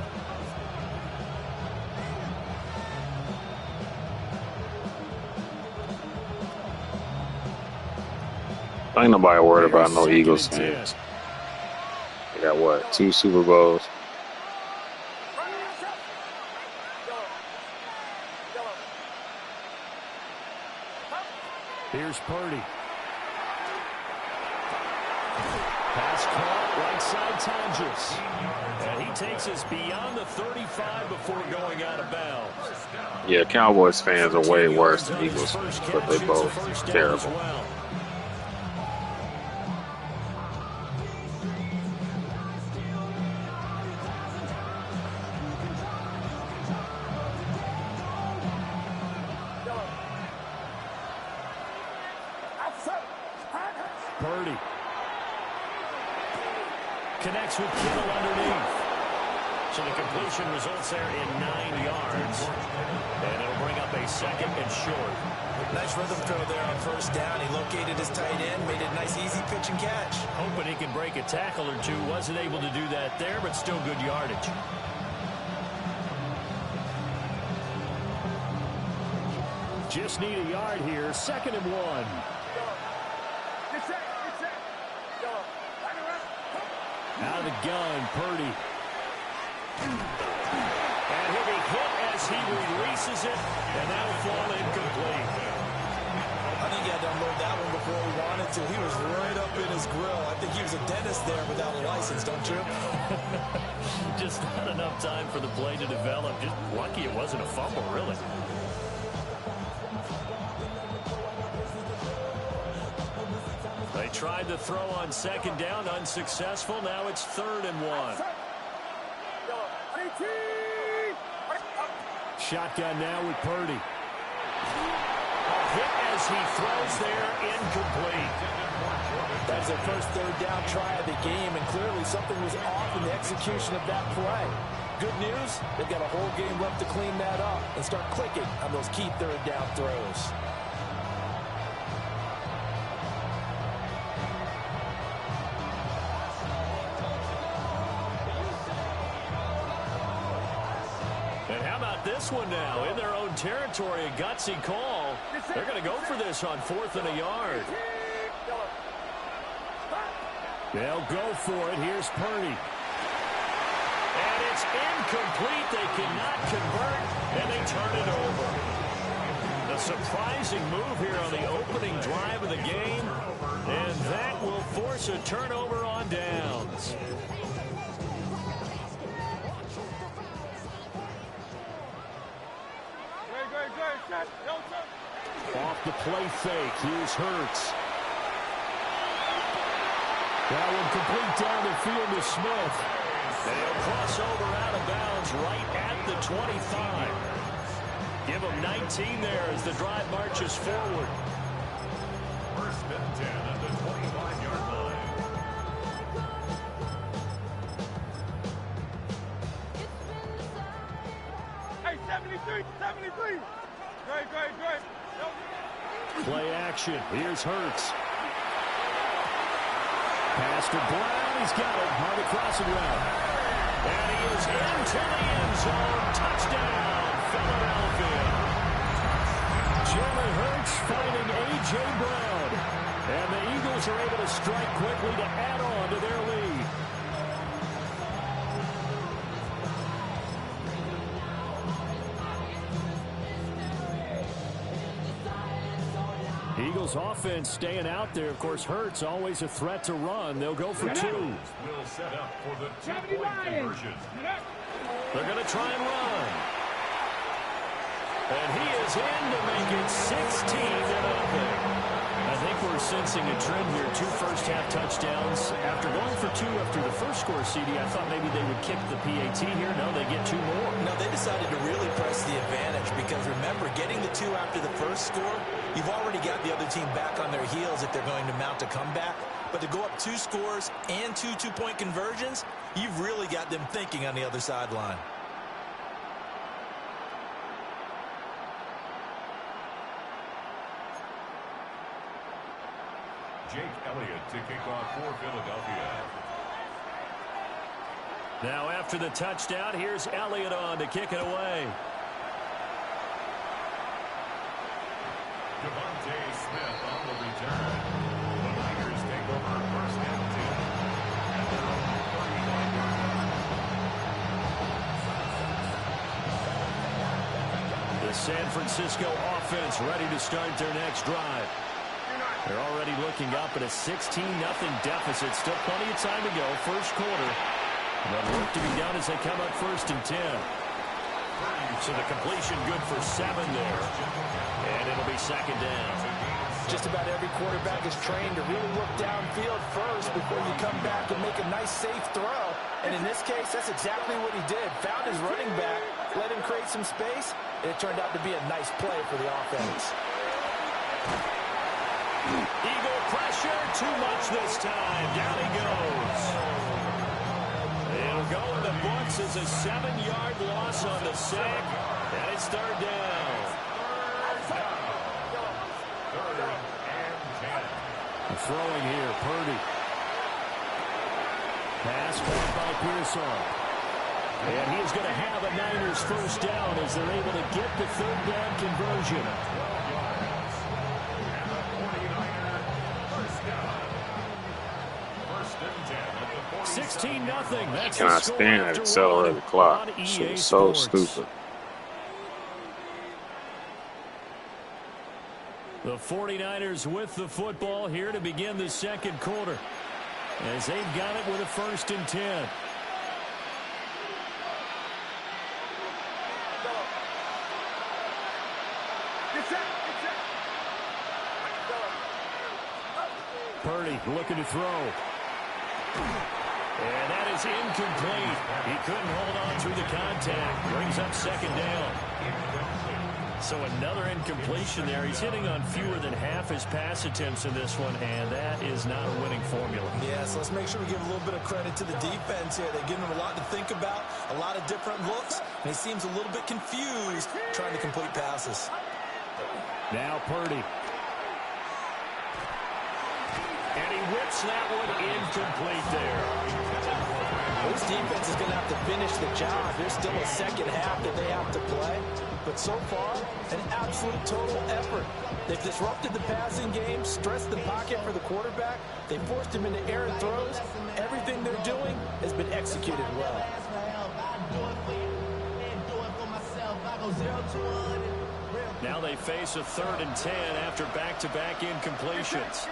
S5: Ain't nobody worried about no Eagles fans. They got what? 2 Super Bowls.
S7: Here's Purdy. Pass caught, right side Tonjes. And he takes us beyond the 35 before going out of bounds.
S5: Yeah, Cowboys fans are way worse than Eagles fans, but they both terrible.
S7: Purdy connects with Kittle underneath. So the completion results there in 9 yards. And it'll bring up a 2nd and short.
S8: Nice rhythm throw there on 1st down. He located his tight end, made a nice easy pitch and catch.
S7: Hoping he can break a tackle or 2. Wasn't able to do that there, but still good yardage. Just need a yard here. 2nd and 1. Out of the gun, Purdy. And he'll be hit as he releases it, and that'll fall incomplete.
S8: I think he had to unload that one before he wanted to. He was right up in his grill. I think he was a dentist there without a license, don't you?
S7: Just not enough time for the play to develop. Just lucky it wasn't a fumble, really. They tried to throw on 2nd down, unsuccessful. Now it's 3rd and 1. Shotgun now with Purdy. Hit as he throws there, incomplete.
S8: That's their first 3rd down try of the game, and clearly something was off in the execution of that play. Good news, they've got a whole game left to clean that up and start clicking on those key 3rd down throws.
S7: And how about this one now? In their own territory, a gutsy call. They're going to go for this on 4th and a yard. They'll go for it. Here's Purdy. And it's incomplete. They cannot convert, and they turn it over. A surprising move here on the opening drive of the game, and that will force a turnover on downs. Off the play fake. Here's Hurts. That one complete down the field to Smith. They'll cross over out of bounds right at the 25. Give them 19 there as the drive marches forward.
S2: 1st and 10 at the 25-yard line.
S4: Hey, 73, 73. Great.
S7: Play action. Here's Hurts. Pass to Brown. He's got it on the crossing route. And he is into the end zone. Touchdown, Philadelphia. Jalen Hurts finding A.J. Brown. And the Eagles are able to strike quickly to add on to their lead. Eagles offense staying out there. Of course, Hurts always a threat to run. They'll go for 2.
S2: Will set up for the 2-point conversion.
S7: They're going to try and run. And he is in to make it 16-0. I think we're sensing a trend here. 2 first-half touchdowns. After going for 2 after the first score, CD, I thought maybe they would kick the PAT here. No, they get 2 more.
S8: No, they decided to really press the advantage because, remember, getting the 2 after the first score, you've already got the other team back on their heels if they're going to mount a comeback. But to go up 2 scores and 2 two-point conversions, you've really got them thinking on the other sideline.
S2: Jake Elliott to kick off for Philadelphia.
S7: Now after the touchdown, here's Elliott on to kick it away.
S2: Devontae Smith on the return. The Niners take over 1st and 10 at their own 39-yard line.
S7: The San Francisco offense ready to start their next drive. They're already looking up at a 16-0 deficit. Still plenty of time to go. First quarter. But work to be done as they come up 1st and 10. So the completion good for 7 there. And it'll be 2nd down.
S8: Just about every quarterback is trained to really look downfield first before you come back and make a nice, safe throw. And in this case, that's exactly what he did. Found his running back, let him create some space, and it turned out to be a nice play for the offense.
S7: Eagle pressure, too much this time. Down he goes. It'll go in the books as a 7-yard loss on the sack, and it's 3rd down.
S2: 3rd and 10.
S7: Throwing here, Purdy. Pass caught by Pearson. And he is going to have a Niners 1st down as they're able to get the 3rd down conversion. 16-0. That's the
S5: Cannot
S7: score
S5: stand that
S7: after
S5: accelerated
S7: one
S5: clock.
S7: on
S5: Shit
S7: EA
S5: is so
S7: Sports.
S5: stupid.
S7: The 49ers with the football here to begin the second quarter, as they've got it with a 1st and 10. Purdy looking to throw. And that is incomplete. He couldn't hold on through the contact. Brings up 2nd down. So another incompletion there. He's hitting on fewer than half his pass attempts in this one, and that is not a winning formula.
S8: Yeah, so let's make sure we give a little bit of credit to the defense here. They're giving him a lot to think about, a lot of different looks, and he seems a little bit confused trying to complete passes.
S7: Now Purdy. And he whips that one incomplete there.
S8: This defense is going to have to finish the job. There's still a second half that they have to play. But so far, an absolute total effort. They've disrupted the passing game, stressed the pocket for the quarterback. They forced him into errant throws. Everything they're doing has been executed well.
S7: Now they face a 3rd and 10 after back-to-back incompletions.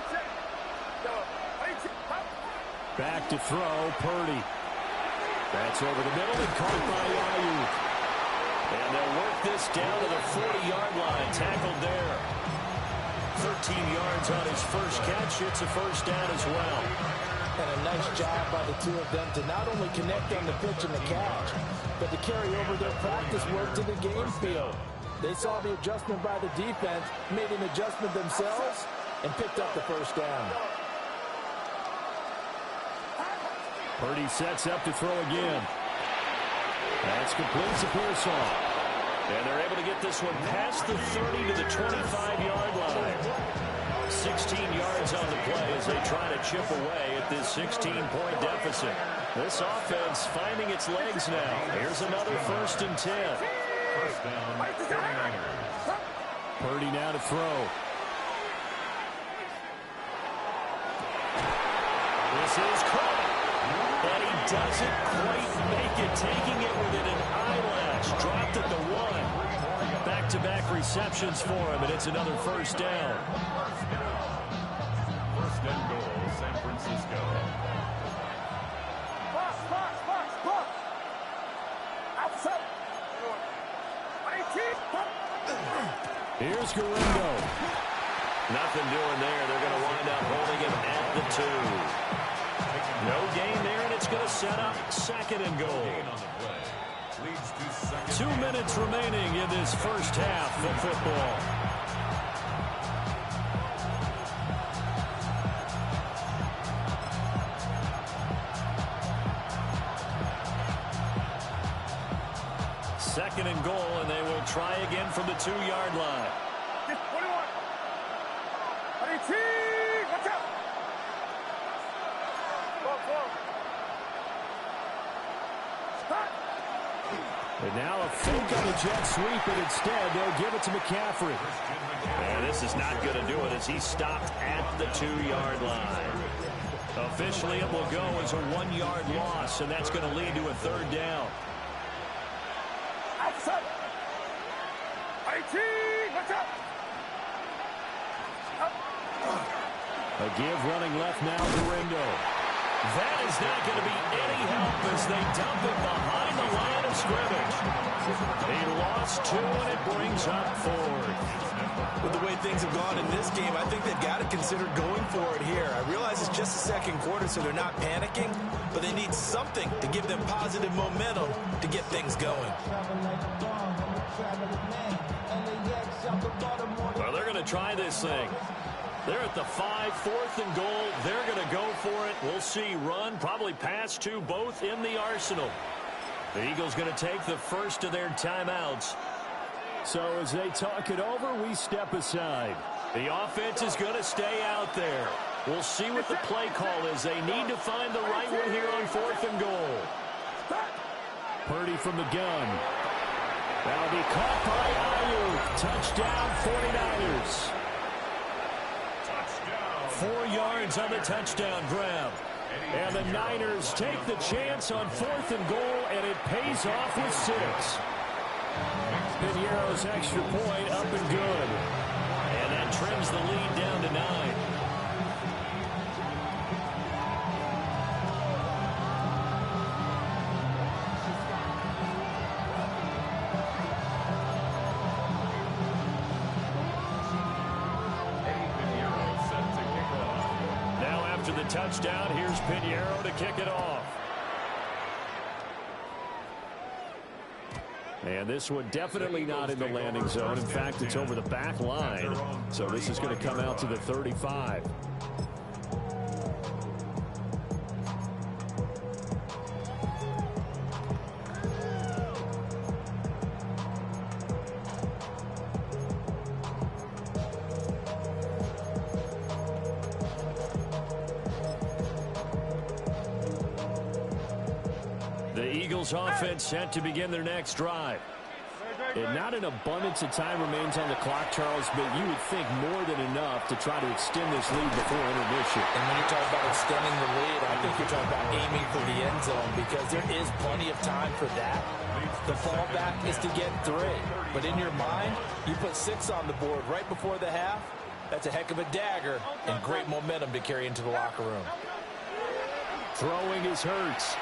S7: Back to throw, Purdy. That's over the middle and caught by Ayuk. And they'll work this down to the 40-yard line. Tackled there. 13 yards on his first catch. It's a 1st down as well.
S8: And a nice job by the two of them to not only connect on the pitch and the catch, but to carry over their practice work to the game field. They saw the adjustment by the defense, made an adjustment themselves, and picked up the 1st down.
S7: Purdy sets up to throw again. That's complete to Pearsall. And they're able to get this one past the 30 to the 25-yard line. 16 yards on the play as they try to chip away at this 16-point deficit. This offense finding its legs now. Here's another 1st and 10.
S2: 1st down, 49ers.
S7: Purdy now to throw. This is caught. And he doesn't quite make it, taking it within an eyelash. Dropped at the 1. Back-to-back receptions for him, and it's another 1st down.
S2: 1st and goal, San Francisco.
S4: Box. Outside.
S7: Here's Gurindo. Nothing doing there. They're going to wind up holding him at the 2. No gain there, and it's going to set up 2nd and goal. 2 minutes remaining in this first half of football. Second and goal, and they will try again from the 2-yard line.
S4: 21. Watch out.
S7: And now a fake on the jet sweep, and instead they'll give it to McCaffrey. And this is not going to do it as he stopped at the 2-yard line. Officially, it will go as a 1-yard loss, and that's going to lead to a 3rd down.
S4: Outside. 18. Watch out.
S7: A give running left now, Gurindo. That is not going to be any help as they dump it behind the line of scrimmage. He lost 2, and it brings up 4th.
S8: With the way things have gone in this game, I think they've got to consider going for it here. I realize it's just the 2nd quarter, so they're not panicking, but they need something to give them positive momentum to get things going.
S7: Well, they're going to try this thing. They're at the 5, 4th and goal. They're going to go for it. We'll see. Run, probably pass to both in the arsenal. The Eagles going to take the first of their timeouts. So as they talk it over, we step aside. The offense is going to stay out there. We'll see what the play call is. They need to find the right one here on 4th and goal. Purdy from the gun. That'll be caught by Ayuk. Touchdown, 49ers. 4 yards on the touchdown grab. And the Niners take the chance on 4th and goal, and it pays off with 6. Piñeiro's extra point up and good. And that trims the lead down to 9. Now after the touchdown, here's Piñeiro to kick it off. And this one definitely not in the landing zone. In fact, it's over the back line. So this is going to come out to the 35. The Eagles offense set to begin their next drive. And not an abundance of time remains on the clock, Charles, but you would think more than enough to try to extend this lead before intermission.
S8: And when you talk about extending the lead, I think you're talking about aiming for the end zone because there is plenty of time for that. The fallback is to get 3. But in your mind, you put 6 on the board right before the half. That's a heck of a dagger and great momentum to carry into the locker room.
S7: Throwing is Hurts.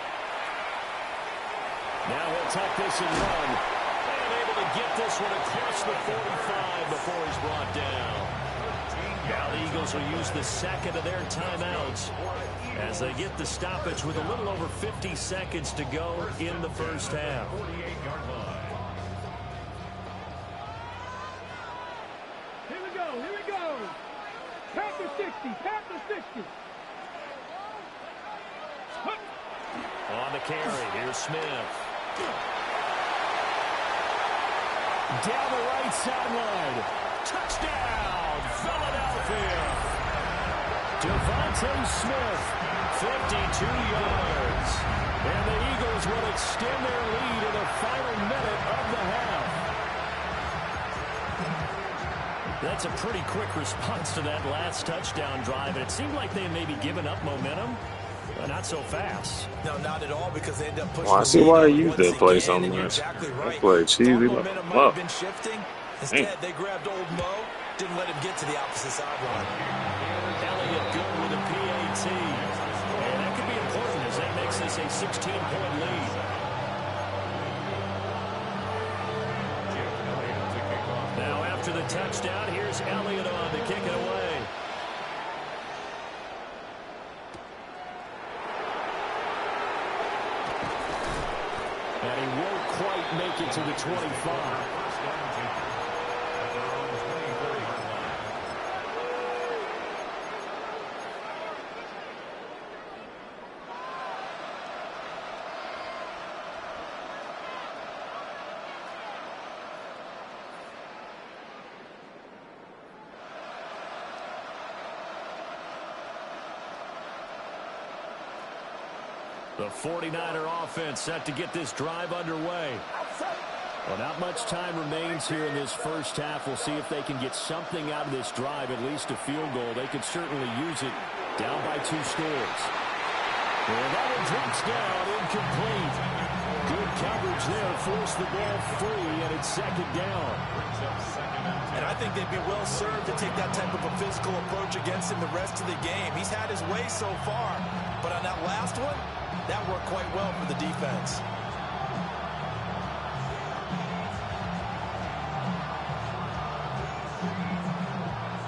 S7: Now he'll tuck this and run. And able to get this one across the 45 before he's brought down. Now the Eagles will use the second of their timeouts as they get the stoppage with a little over 50 seconds to go in the first half.
S4: Here we go, here we go. Tap the 60, tap the 60.
S7: On the carry, here's Smith. Down the right sideline. Touchdown, Philadelphia. Devontae Smith, 52 yards. And the Eagles will extend their lead in the final minute of the half. That's a pretty quick response to that last touchdown drive. And it seemed like they may be giving up momentum. But not so fast.
S8: No, not at all, because they end up pushing.
S5: Well, I see why they used that play so much.
S8: Exactly right.
S5: That play cheesy.
S8: Momentum might have been shifting. Instead, they grabbed old Mo, didn't let him get to the opposite sideline.
S7: Elliott good with a PAT. And that could be important as that makes this a 16-point lead. Now after the touchdown, here's Elliott on to kick it away. And he won't quite make it to the 25. The 49er offense set to get this drive underway. Well, not much time remains here in this first half. We'll see if they can get something out of this drive, at least a field goal. They could certainly use it down by 2 scores. And that one drops down, incomplete. Good coverage there, forced the ball free, and it's second down.
S8: And I think they'd be well served to take that type of a physical approach against him the rest of the game. He's had his way so far, but on that last one, that worked quite well for the defense.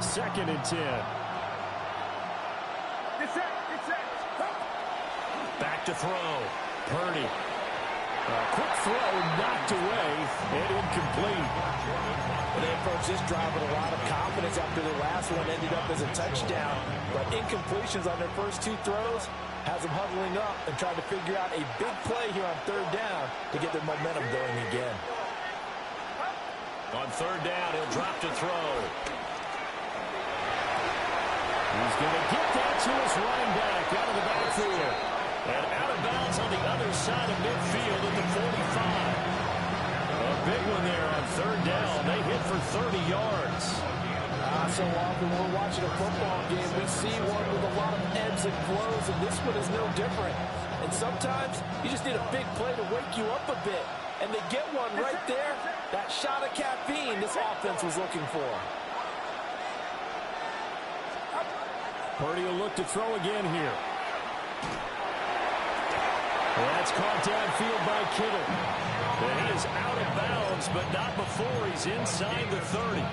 S7: Second and 10.
S4: It's set.
S7: Back to throw. Purdy. A quick throw knocked away and incomplete.
S8: They approached this drive with a lot of confidence after the last one ended up as a touchdown. But incompletions on their first 2 throws has them huddling up and trying to figure out a big play here on third down to get their momentum going again.
S7: On third down, he'll drop to throw. He's going to get that to his running back out of the backfield. And out of bounds on the other side of midfield at the 45. A big one there on third down. They hit for 30 yards.
S8: I So often we're watching a football game, we see one with a lot of ebbs and flows, and this one is no different. And sometimes you just need a big play to wake you up a bit. And they get one right there. That shot of caffeine this offense was looking for.
S7: Purdy will look to throw again here. That's caught downfield by Kittle. And he is out of bounds, but not before he's inside the 30.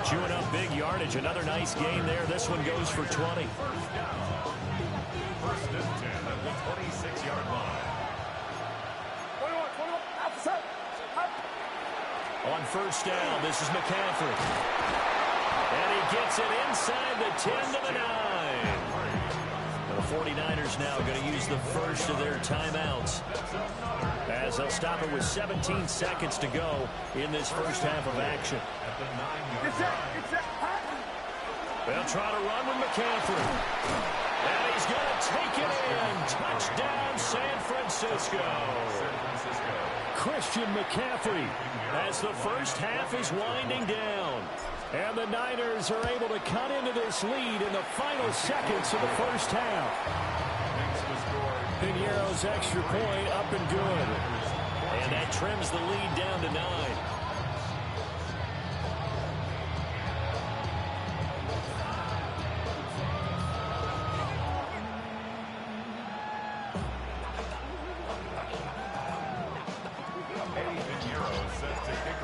S7: Chewing up big yardage. Another nice gain there. This one goes for 20.
S2: First and 10 at the 26-yard line.
S7: On first down, this is McCaffrey. And he gets it inside the 10 to the 9. The 49ers now going to use the first of their timeouts, as they'll stop it with 17 seconds to go in this first half of action. They'll try to run with McCaffrey. And he's going to take it in. Touchdown, San Francisco. Christian McCaffrey as the first half is winding down. And the Niners are able to cut into this lead in the final seconds of the first half. Piñeiro's extra point up and good. And that trims the lead down to 9.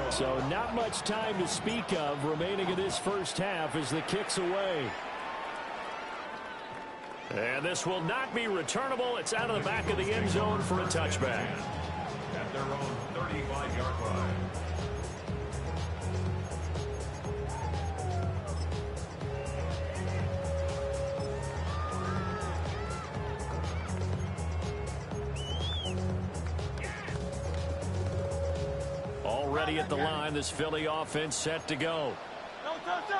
S7: So not much time to speak of remaining in this first half as the kick's away. And this will not be returnable. It's out of the back of the end zone for a touchback.
S2: At their own 35-yard line.
S7: Already at the line, this Philly offense set to go.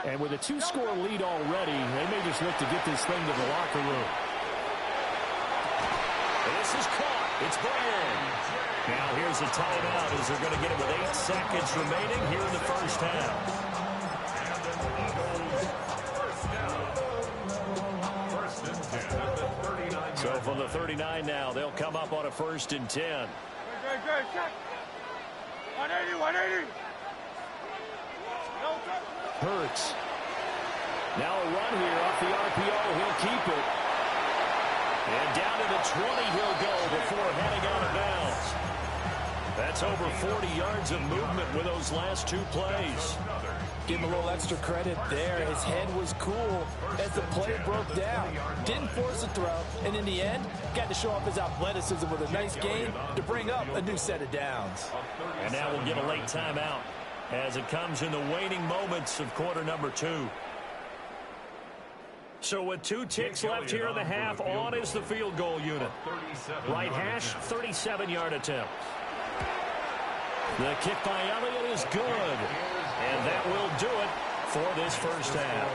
S7: And with a 2-score lead already, they may just look to get this thing to the locker room. This is caught. It's Brown. Now here's a timeout as they're going to get it with 8 seconds remaining here in the first half. So from the 39 now, they'll come up on a 1st and 10.
S4: 180.
S7: Hurts. Now a run here off the RPO. He'll keep it. And down to the 20 he'll go before heading out of bounds. That's over 40 yards of movement with those last 2 plays.
S8: Give him a little extra credit there. His head was cool as the play broke down. Didn't force a throw, and in the end, got to show off his athleticism with a nice gain to bring up a new set of downs.
S7: And now we'll get a late timeout as it comes in the waning moments of quarter number 2. So with 2 ticks left here in the half, on is the field goal unit. Right hash, 37-yard attempt. The kick by Elliott is good. And that will do it for this first half.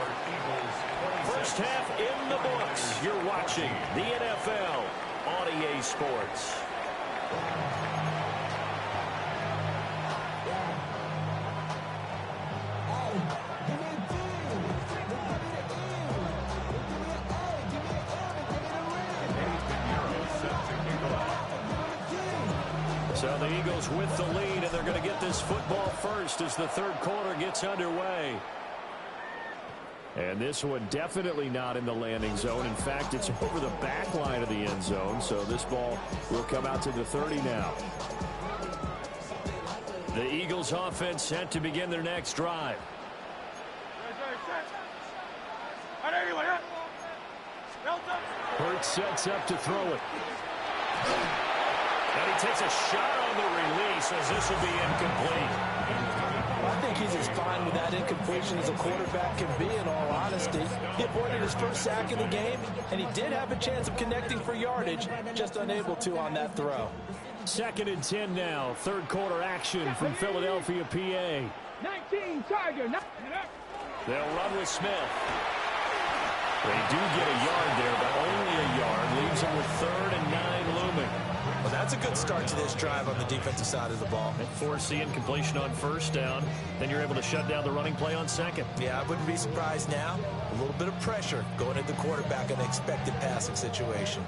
S7: First half in the books. You're watching the NFL on EA Sports. So the Eagles with the lead, and they're going to get this football first as the third quarter gets underway. And this one definitely not in the landing zone. In fact, it's over the back line of the end zone, so this ball will come out to the 30 now. The Eagles offense set to begin their next drive. Hurts sets up to throw it. And he takes a shot on the release as this will be incomplete.
S8: I think he's as fine with that incompletion as a quarterback can be, in all honesty. He avoided his first sack of the game, and he did have a chance of connecting for yardage, just unable to on that throw.
S7: 2nd and 10 now. Third quarter action from Philadelphia, PA.
S4: 19 Tiger.
S7: They'll run with Smith. They do get a yard there, but only a yard. Leaves them with 3rd and 9 looming.
S8: Well, that's a good start to this drive on the defensive side of the ball.
S7: And force the incompletion on first down. Then you're able to shut down the running play on second.
S8: Yeah, I wouldn't be surprised now. A little bit of pressure going at the quarterback in an expected passing situation.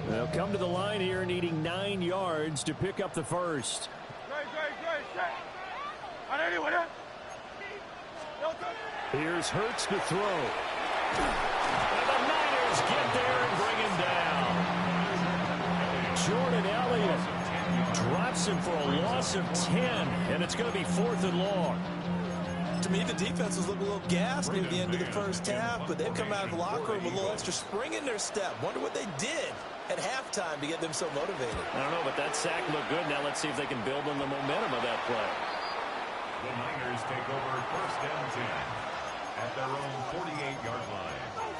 S7: They'll come to the line here needing 9 yards to pick up the first. Here's Hurts to throw. And the Niners get there and bring him down. Jordan Elliott drops him for a loss of 10, and it's going to be 4th and long.
S8: To me, the defense was looking a little gassed near the end of the first half, but they've come out of the locker room with a little extra spring in their step. Wonder what they did at halftime to get them so motivated.
S7: I don't know, but that sack looked good. Now let's see if they can build on the momentum of that play.
S2: The Niners take over first and 10 at their own 48-yard line.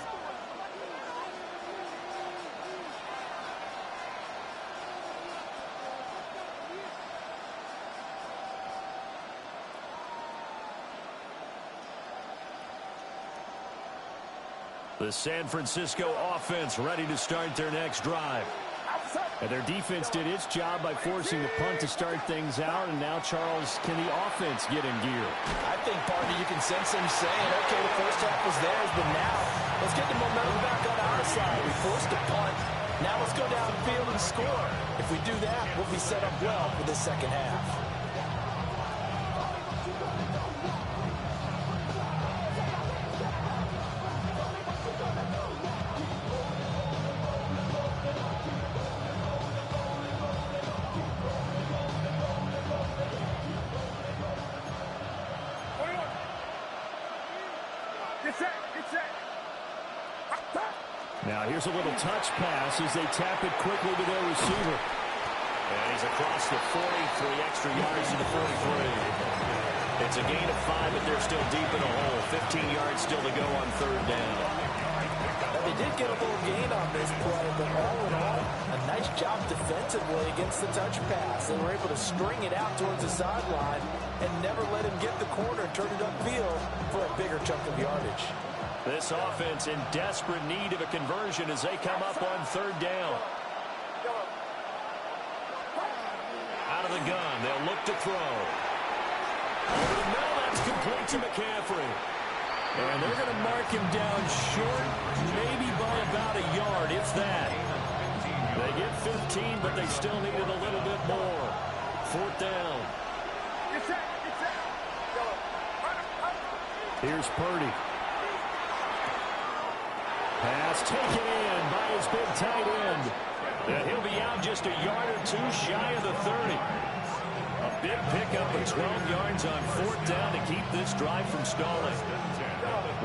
S7: The San Francisco offense ready to start their next drive. And their defense did its job by forcing the punt to start things out. And now, Charles, can the offense get in gear?
S8: I think, partner, you can sense them saying, okay, the first half was theirs, but now let's get the momentum back on our side. We forced a punt. Now let's go down the field and score. If we do that, we'll be set up well for the second half.
S7: Now here's a little touch pass as they tap it quickly to their receiver. And he's across the 40, 3 extra yards to the 43. It's a gain of 5, but they're still deep in a hole. 15 yards still to go on 3rd down.
S8: Now, they did get a little gain on this play, but all in all, a nice job defensively against the touch pass. They were able to string it out towards the sideline and never let him get the corner and turn it upfield for a bigger chunk of yardage.
S7: This offense in desperate need of a conversion as they come up on 3rd down. Out of the gun, they'll look to throw. No, that's complete to McCaffrey. And they're going to mark him down short, maybe by about a yard, if that. They get 15, but they still needed a little bit more. 4th down. Here's Purdy. Pass taken in by his big tight end. And he'll be out just a yard or 2 shy of the 30. A big pickup of 12 yards on 4th down to keep this drive from stalling.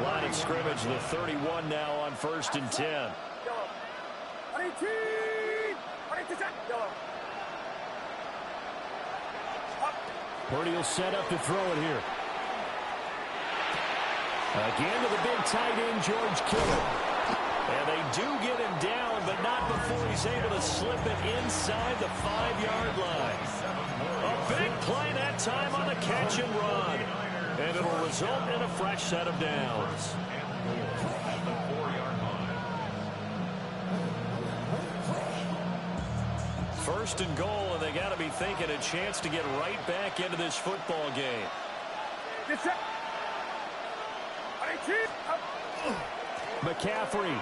S7: Line of scrimmage, the 31 now on 1st and 10. Purdy will set up to throw it here. Again to the big tight end, George Kittle. And they do get him down, but not before he's able to slip it inside the 5-yard line. A big play that time on the catch and run. And it'll result in a fresh set of downs. First and goal, and they got to be thinking a chance to get right back into this football game. McCaffrey.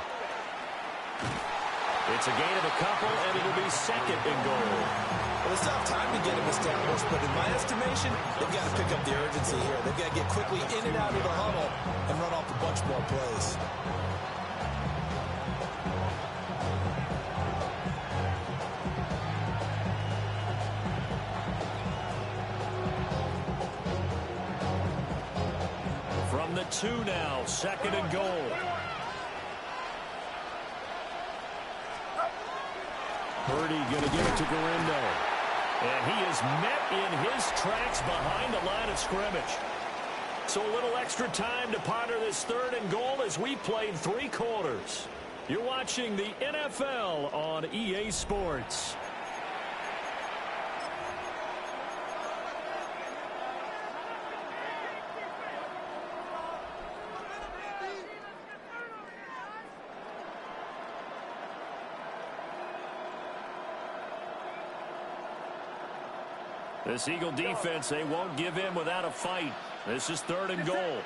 S7: It's a gain of a couple, and it'll be 2nd and goal.
S8: Well, it's not time to get him established, but in my estimation, they've got to pick up the urgency here. They've got to get quickly in and out of the huddle and run off a bunch more plays.
S7: From the 2 now, 2nd and goal. Purdy going to give it to Garindo. And he is met in his tracks behind the line of scrimmage. So a little extra time to ponder this 3rd and goal as we played 3 quarters. You're watching the NFL on EA Sports. This Eagle defense, they won't give in without a fight. This is 3rd and goal.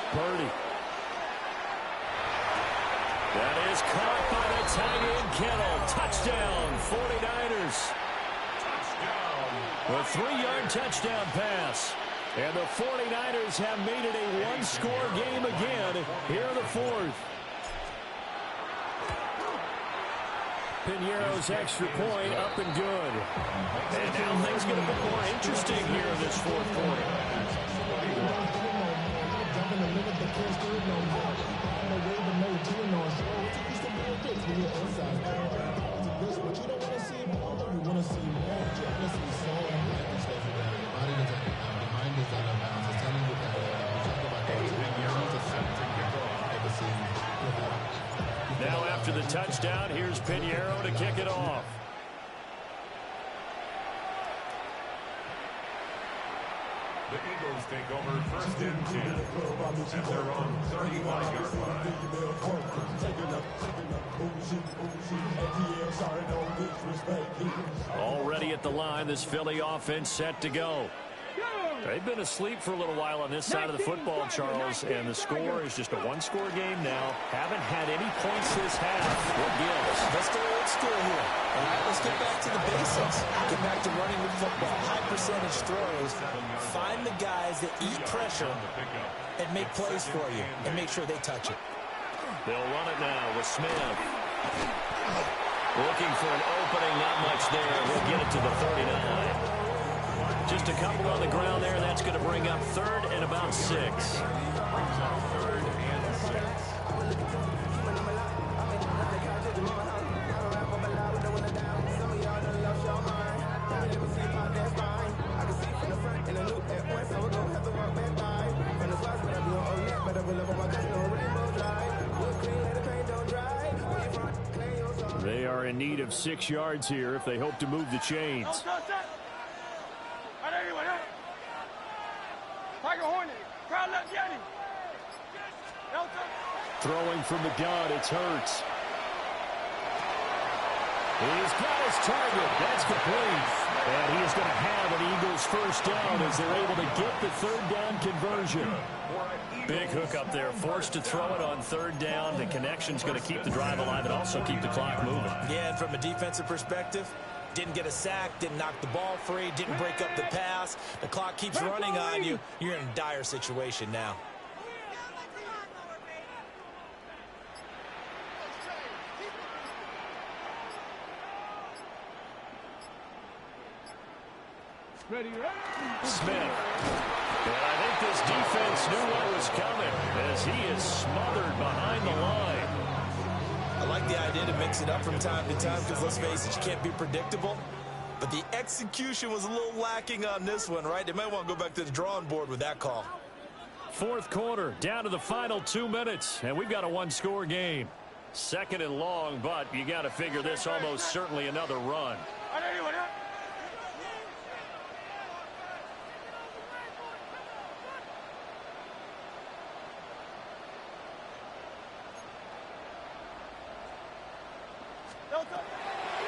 S7: Purdy. That is caught by the tight end Kittle. Touchdown, 49ers. A 3-yard touchdown pass. And the 49ers have made it a one-score game again here in the 4th. Piñeiro's extra point up and good. And now things get a bit more interesting here in this 4th quarter. Now after the touchdown, here's Piñeiro to kick it off.
S2: The Eagles take over 1st and 10 at their own 35-yard line.
S7: Already at the line, this Philly offense set to go. They've been asleep for a little while on this side of the football, Charles, and the score is just a one-score game now. Haven't had any points this half. What gives?
S8: Let's go old school here. All right, let's get back to the basics. Get back to running the football. High percentage throws. Find the guys that eat pressure and make plays for you and make sure they touch it.
S7: They'll run it now with Smith. Looking for an opening, not much there. We'll get it to the 39. Just a couple on the ground there. That's going to bring up 3rd and about 6.
S2: 3rd and 6.
S7: They are in need of 6 yards here if they hope to move the chains. Throwing from the gun, it's Hurts. He's got his target. That's complete. And he is going to have an Eagles 1st down as they're able to get the 3rd down conversion. Big hook up there. Forced to throw it on 3rd down. The connection's going to keep the drive alive and also keep the clock moving.
S8: Yeah, and from a defensive perspective, didn't get a sack, didn't knock the ball free, didn't break up the pass. The clock keeps running on you. You're in a dire situation now.
S4: Ready,
S7: Smith. And I think this defense knew what was coming as he is smothered behind the line.
S8: I like the idea to mix it up from time to time because, let's face it, you can't be predictable. But the execution was a little lacking on this one, right? They might want to go back to the drawing board with that call.
S7: 4th quarter, down to the final 2 minutes, and we've got a one-score game. 2nd and long, but you got to figure this almost certainly another run.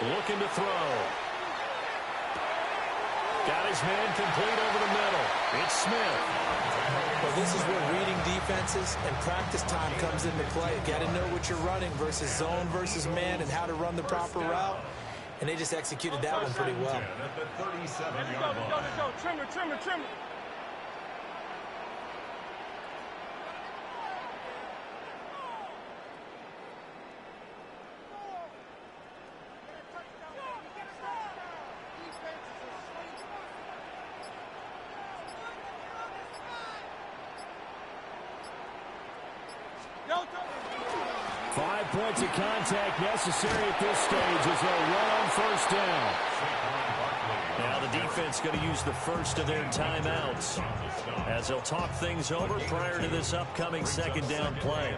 S7: Looking to throw. Got his man complete over the middle. It's Smith.
S8: Well, this is where reading defenses and practice time comes into play. You got to know what you're running versus zone versus man and how to run the proper route. And they just executed that one pretty well.
S2: At the 37-yard line.
S4: Let's go. Trimmer.
S7: Points of contact necessary at this stage as they'll run on 1st down. Now the defense going to use the first of their timeouts as they'll talk things over prior to this upcoming 2nd down play.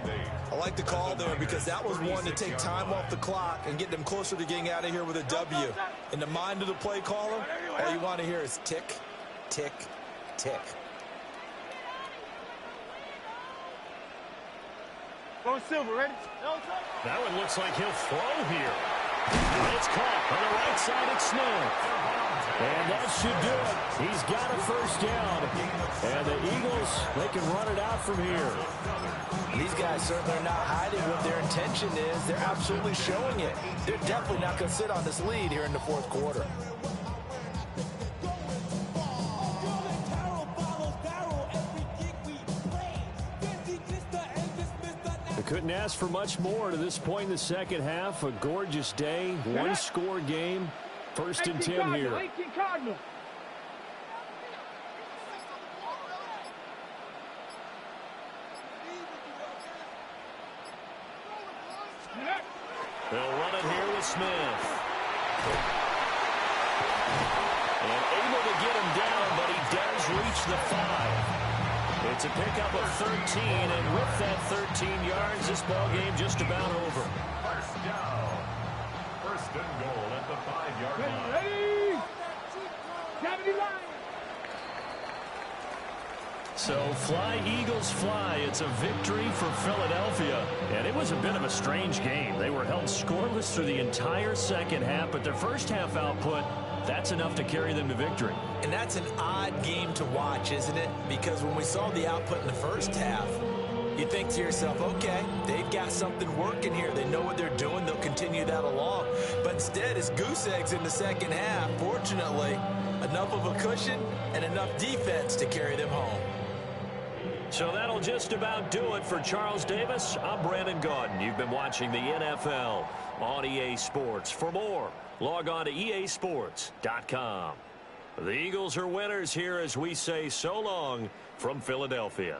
S8: I like the call there because that was one to take time off the clock and get them closer to getting out of here with a W. In the mind of the play caller, all you want to hear is tick, tick, tick.
S4: Going silver, ready?
S7: That one looks like he'll throw here. And it's caught on the right side at Smith. And that should do it. He's got a first down. And the Eagles, they can run it out from here.
S8: These guys certainly are not hiding what their intention is. They're absolutely showing it. They're definitely not going to sit on this lead here in the fourth quarter.
S7: Couldn't ask for much more to this point in the second half. A gorgeous day, one-score game. First and 10 here.
S4: 18 Cardinal.
S7: They'll run it here with Smith. And able to get him down, but he does reach the 5. It's a pickup of 13, and with that 13 yards, this ball game just about over.
S2: First down. First and goal at the 5-yard line.
S4: Ready? 70 line.
S7: So fly, Eagles, fly. It's a victory for Philadelphia. And it was a bit of a strange game. They were held scoreless through the entire second half, but their first half output, that's enough to carry them to victory.
S8: And that's an odd game to watch, isn't it? Because when we saw the output in the first half, you think to yourself, okay, they've got something working here. They know what they're doing. They'll continue that along. But instead, it's goose eggs in the second half. Fortunately, enough of a cushion and enough defense to carry them home.
S7: So that'll just about do it for Charles Davis. I'm Brandon Gaudin. You've been watching the NFL on EA Sports. For more, log on to easports.com. The Eagles are winners here as we say so long from Philadelphia.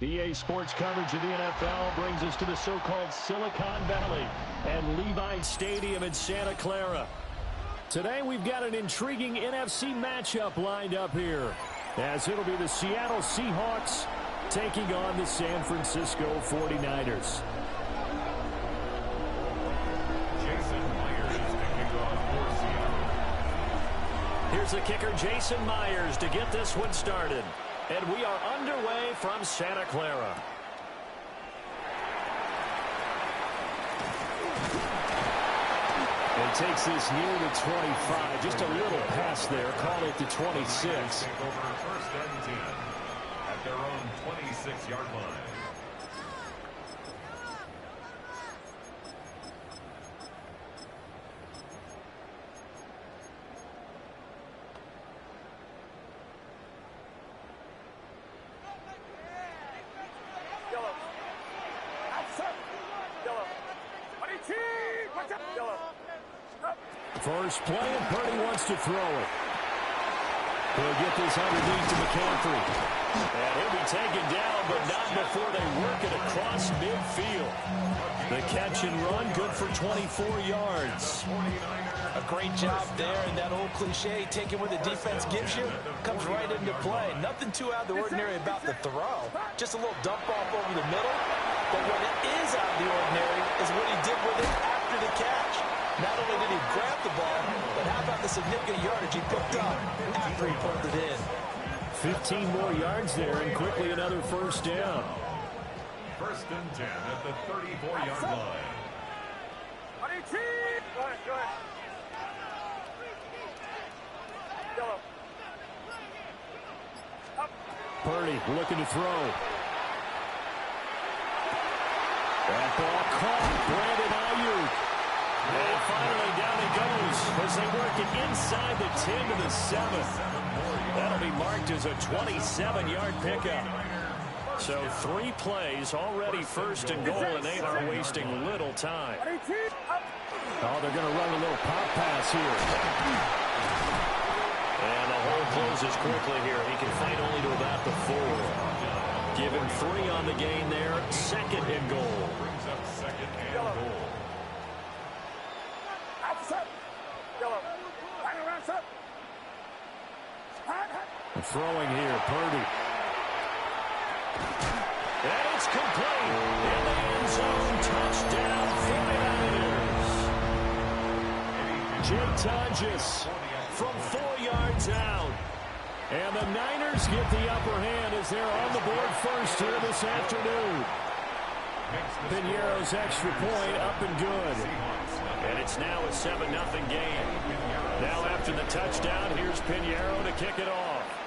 S7: EA Sports coverage of the NFL brings us to the so-called Silicon Valley and Levi Stadium in Santa Clara. Today we've got an intriguing NFC matchup lined up here, as it'll be the Seattle Seahawks taking on the San Francisco 49ers.
S2: Jason Myers kicking off for Seattle.
S7: Here's the kicker, Jason Myers, to get this one started. And we are underway from Santa Clara. And takes this near the 25. Just a little pass there. Call it the 26.
S2: Take over first and 10 at their own 26-yard line.
S7: First play, and Purdy wants to throw it. He'll get this underneath to McCaffrey. And he'll be taken down, but not before they work it across midfield. The catch and run, good for 24 yards.
S8: A great job there, and that old cliche, taking what the defense gives you, comes right into play. Nothing too out of the ordinary about the throw. Just a little dump off over the middle. But what is out of the ordinary is what he did with it after the catch. Not only did he grab the ball, but how about the significant yardage he picked up after he pulled it in?
S7: 15 more yards there, and quickly another first down.
S2: First and 10 at the 34-yard line.
S4: Go ahead.
S7: Purdy looking to throw. That ball caught. Brandon Ayuk. And finally down he goes as they work it inside the 10 to the 7. That'll be marked as a 27-yard pickup. So 3 plays already first and goal, and they are wasting little time. Oh, they're going to run a little pop pass here. And the hole closes quickly here. He can fight only to about the 4. Give him 3 on the gain there. Second and goal.
S2: Brings up second and goal.
S7: Throwing here, Purdy. And it's complete. In the end zone, touchdown, 49ers. Jay Tonjes from 4 yards out. And the Niners get the upper hand as they're on the board first here this afternoon. Piñeiro's extra point up and good. And it's now a 7-0 game. Now after the touchdown, here's Piñeiro to kick it off.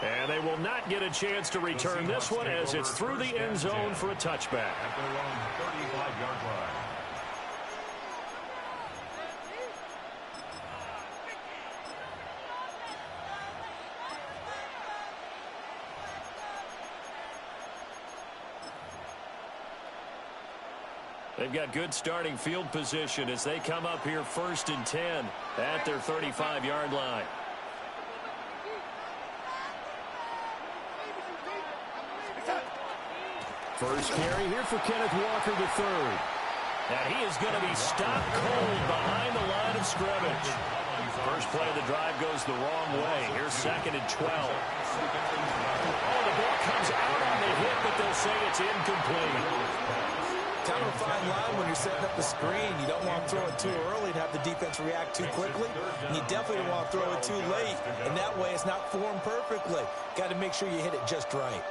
S7: And they will not get a chance to return this one as it's through the end zone for a touchback.
S2: At their own 35-yard line.
S7: They've got good starting field position as they come up here first and 10 at their 35-yard line. First carry here for Kenneth Walker III. And he is going to be stopped cold behind the line of scrimmage. First play of the drive goes the wrong way. Here's second and 12. Oh, the ball comes out on the hit, but they'll say it's incomplete.
S8: Kind of a fine line when you're setting up the screen. You don't want to throw it too early and have the defense react too quickly. And you definitely don't want to throw it too late. And that way it's not formed perfectly. Got to make sure you hit it just right.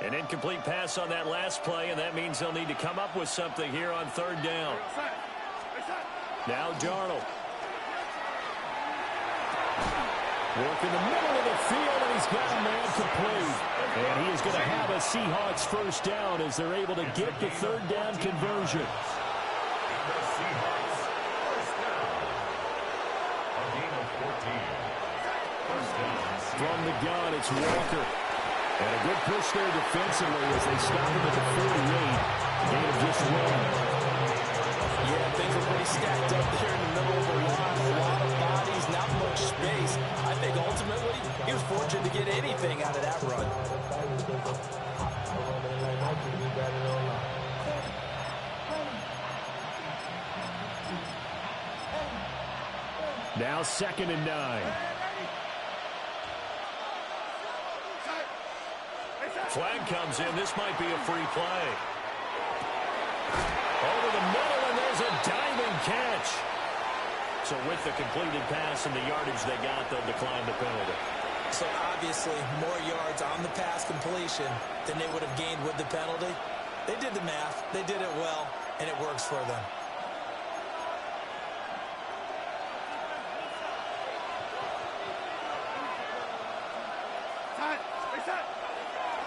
S7: An incomplete pass on that last play, and that means they'll need to come up with something here on third down. Now Darnold. Work in the middle of the field, and he's got a man complete. And he is going to have a Seahawks first down as they're able to get the third down conversion.
S2: The Seahawks first down. A gain of 14. First down.
S7: From the gun, it's Walker. And a good push there defensively as they stop him at the 48. Gain of just 1.
S8: Yeah, things are pretty stacked up there in the middle of the line. A lot of bodies, not much space. I think ultimately he was fortunate to get anything out of that run.
S7: Now second and 9. Flag comes in. This might be a free play. Over the middle, and there's a diving catch. So with the completed pass and the yardage they got, they'll decline the penalty.
S8: So obviously more yards on the pass completion than they would have gained with the penalty. They did the math. They did it well, and it works for them.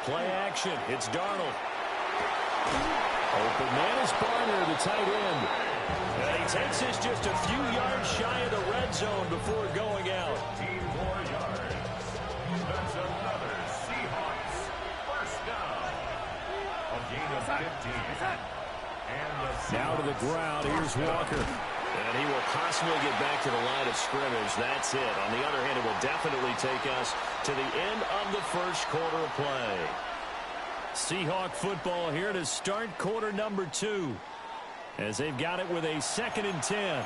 S7: Play action. It's Darnold. Open man is Barner, the tight end. And he takes this just a few yards shy of the red zone before going out.
S2: 15 more yards. That's another Seahawks first down. A gain of 15. And the
S7: Now to the ground. Here's Walker. And he will possibly get back to the line of scrimmage. That's it. On the other hand, it will definitely take us to the end of the first quarter of play. Seahawk football here to start quarter number 2 as they've got it with a 2nd and 10.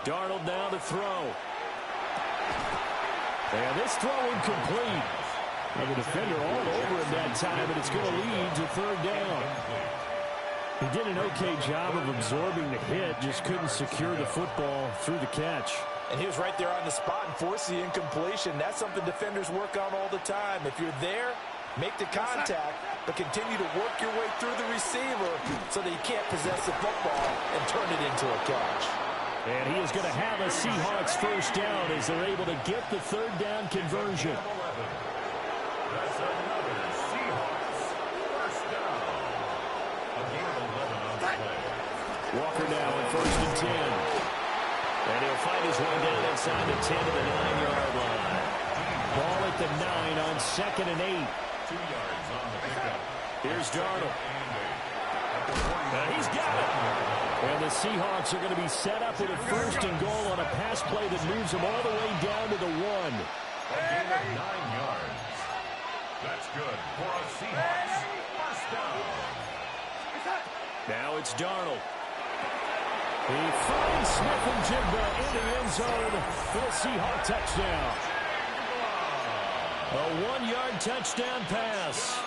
S7: Darnold now to throw. And this throw incomplete. And the defender all over him that time, and it's going to lead to third down. He did an okay job of absorbing the hit, just couldn't secure the football through the catch.
S8: And he was right there on the spot and forced the incompletion. That's something defenders work on all the time. If you're there, make the contact, but continue to work your way through the receiver so that he can't possess the football and turn it into a catch.
S7: And he is going to have a Seahawks first down as they're able to get the third down conversion.
S2: That's another Seahawks first down. A gain of 11 on the play.
S7: Walker now at 1st and 10. And he'll find his way down inside the 10 to the 9-yard line. Ball at the 9 on 2nd and 8.
S2: 2 yards on the pickup.
S7: Here's Darnold. And he's got it. And the Seahawks are going to be set up with a 1st and goal on a pass play that moves them all the way down to the 1.
S2: A gain of 9 yards. That's good for a Seahawks first down.
S7: Now it's Darnold. He finds Smith and Jigba in the end zone for a Seahawk touchdown. A 1-yard touchdown pass.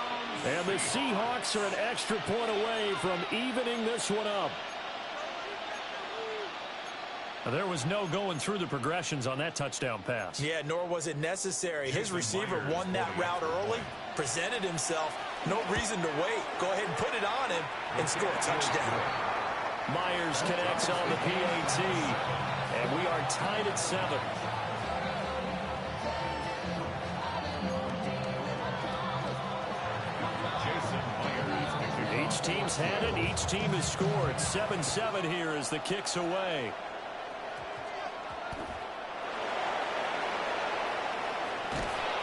S7: And the Seahawks are an extra point away from evening this one up. There was no going through the progressions on that touchdown pass.
S8: Yeah, nor was it necessary. His receiver won that route early, presented himself. No reason to wait. Go ahead and put it on him and score a touchdown.
S7: Myers connects on the PAT, and we are tied at 7. Each team's had it. Each team has scored. 7-7 here as the kick's away.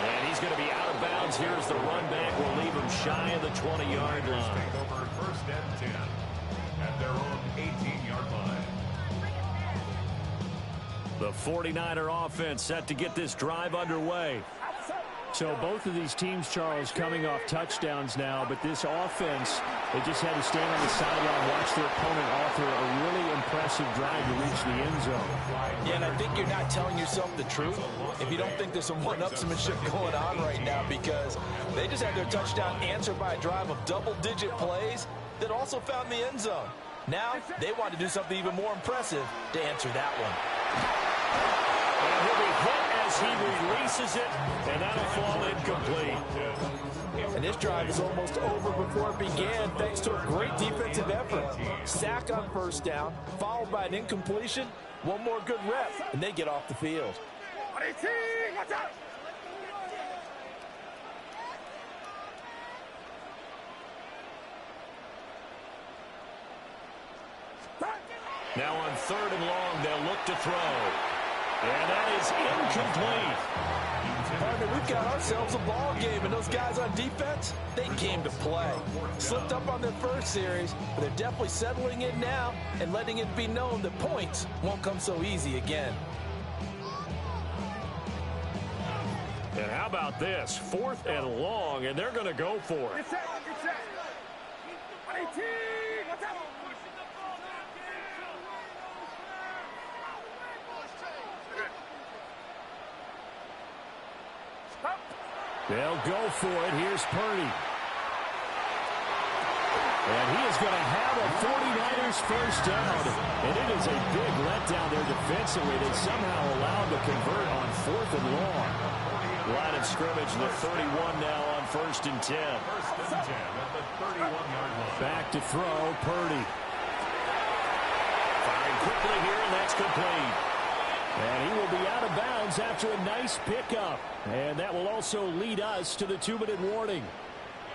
S7: And he's going to be out of bounds here as the run back will leave him shy of the 20-yard line.
S2: Take over 1st and 10 at their own 18-yard line.
S7: The 49er offense set to get this drive underway. So both of these teams, Charles, coming off touchdowns now, but this offense, they just had to stand on the sideline, watch their opponent author a really impressive drive to reach the end zone.
S8: Yeah, and I think you're not telling yourself the truth if you don't think there's some one-upsmanship going on right now, because they just had their touchdown answered by a drive of double-digit plays that also found the end zone. Now, they want to do something even more impressive to answer that one.
S7: And he'll be hit as he releases it, and that'll fall incomplete.
S8: And this drive is almost over before it began, thanks to a great defensive effort. Sack on 1st down, followed by an incompletion. One more good rep, and they get off the field.
S7: Now on 3rd and long, they'll look to throw. And that is incomplete.
S8: Partner, we've got ourselves a ball game, and those guys on defense, they came to play. Slipped up on their first series, but they're definitely settling in now and letting it be known that points won't come so easy again.
S7: And how about this? 4th and long, and they're going to go for it. They'll go for it. Here's Purdy. And he is going to have a 49ers first down. And it is a big letdown there defensively. They somehow allowed to convert on 4th and long. Line of scrimmage, the 31 now on 1st and 10.
S2: 1st and 10 at the 31-yard line.
S7: Back to throw, Purdy. Firing quickly here, and that's complete. And he will be out of bounds after a nice pickup. And that will also lead us to the 2-minute warning.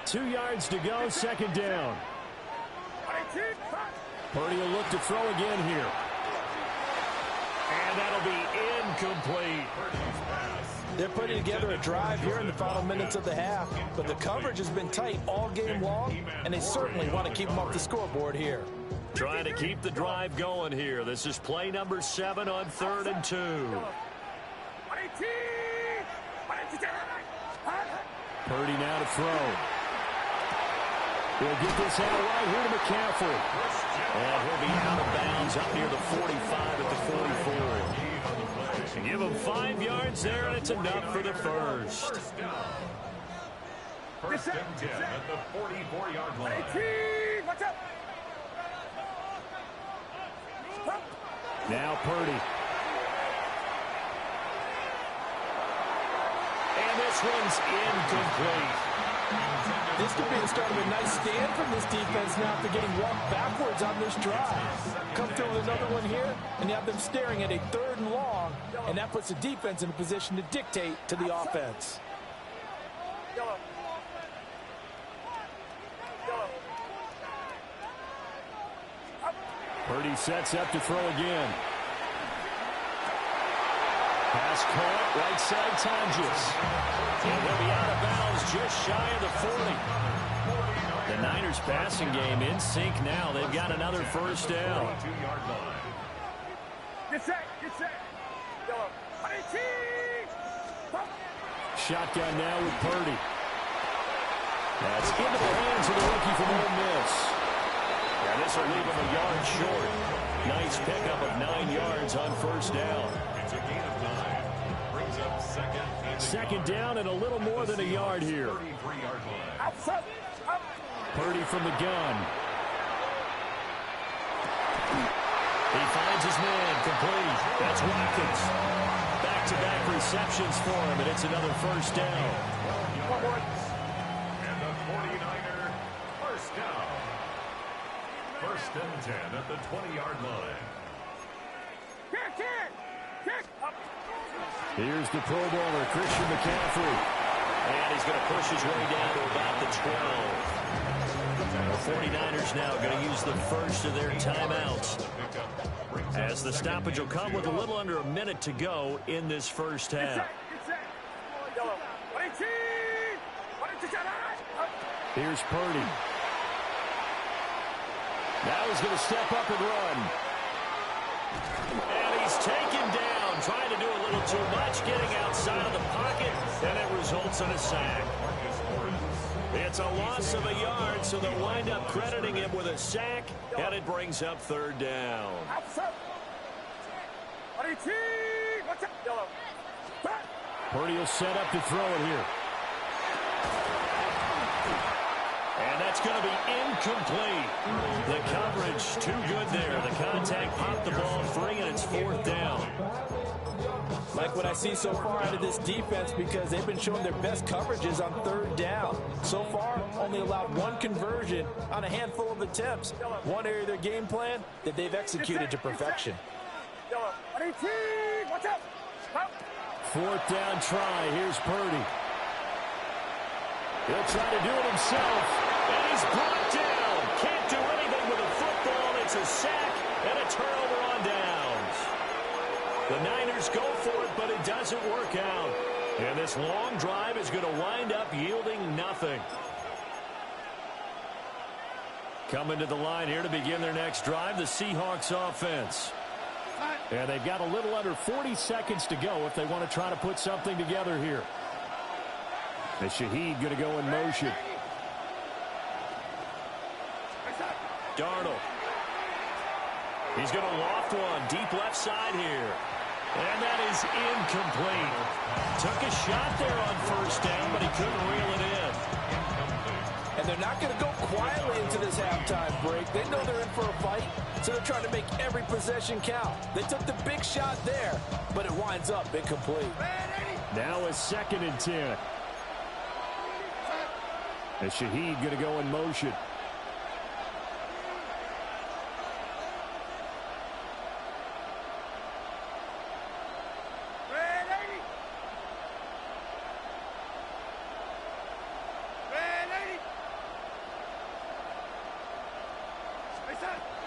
S7: 2 yards to go, 2nd down. Purdy will look to throw again here. And that'll be incomplete.
S8: They're putting together a drive here in the final minutes of the half, but the coverage has been tight all game long, and they certainly want to keep them off the scoreboard here.
S7: Trying to keep the drive going here. This is play number 7 on 3rd and 2. Purdy now to throw. He'll get this out right here to McCaffrey. And he'll be out of bounds up near the 45 at the 44. Give him 5 yards there, and it's enough for the first.
S2: First and 10 at the 44-yard line.
S4: Watch out.
S7: Now Purdy. And this one's incomplete.
S8: This could be the start of a nice stand from this defense now after getting walked backwards on this drive. Come through with another one here, and you have them staring at a 3rd and long, and that puts the defense in a position to dictate to the offense.
S7: Purdy sets up to throw again. Pass caught, right side Tonjes. And he'll be out of bounds just shy of the 40. The Niners passing game in sync now. They've got another first down.
S4: Get set.
S7: Shotgun now with Purdy. That's into the hands of the rookie from Ole Miss. And this will leave him a yard short. Nice pickup of 9 yards on first down.
S2: It's a gain of 9. Brings up
S7: Second down and a little more than a yard here.
S2: 33-yard line.
S7: Purdy from the gun. He finds his man complete. That's Watkins. Back-to-back receptions for him, and it's another first down.
S2: And the 49er first down. First and 10 at the 20-yard line.
S7: Here's the Pro Bowler, Christian McCaffrey. And he's going to push his way down to about the 12. The 49ers now going to use the first of their timeouts, as the stoppage will come with a little under a minute to go in this first half. Here's Purdy. Now he's going to step up and run. And he's taken down, trying to do a little too much, getting outside of the pocket, and it results in a sack. It's a loss of a yard, so they'll wind up crediting him with a sack, and it brings up third down. Purdy will set up to throw it here. And that's going to be incomplete. The coverage too good there. The contact popped the ball free, and it's fourth down.
S8: Like what I see so far out of this defense, because they've been showing their best coverages on third down. So far, only allowed one conversion on a handful of attempts. One area of their game plan that they've executed to perfection.
S7: Fourth down try. Here's Purdy. He'll try to do it himself. And he's brought down. Can't do anything with a football. It's a sack and a turnover on downs. The Niners go for it, but it doesn't work out. And this long drive is going to wind up yielding nothing. Coming to the line here to begin their next drive, the Seahawks offense. And they've got a little under 40 seconds to go if they want to try to put something together here. And Shaheed going to go in motion. Darnold. He's going to loft one deep left side here. And that is incomplete. Took a shot there on first down, but he couldn't reel it in.
S8: And they're not going to go quietly into this halftime break. They know they're in for a fight, so they're trying to make every possession count. They took the big shot there, but it winds up incomplete.
S7: Now a second and 10. And Shaheed going to go in motion.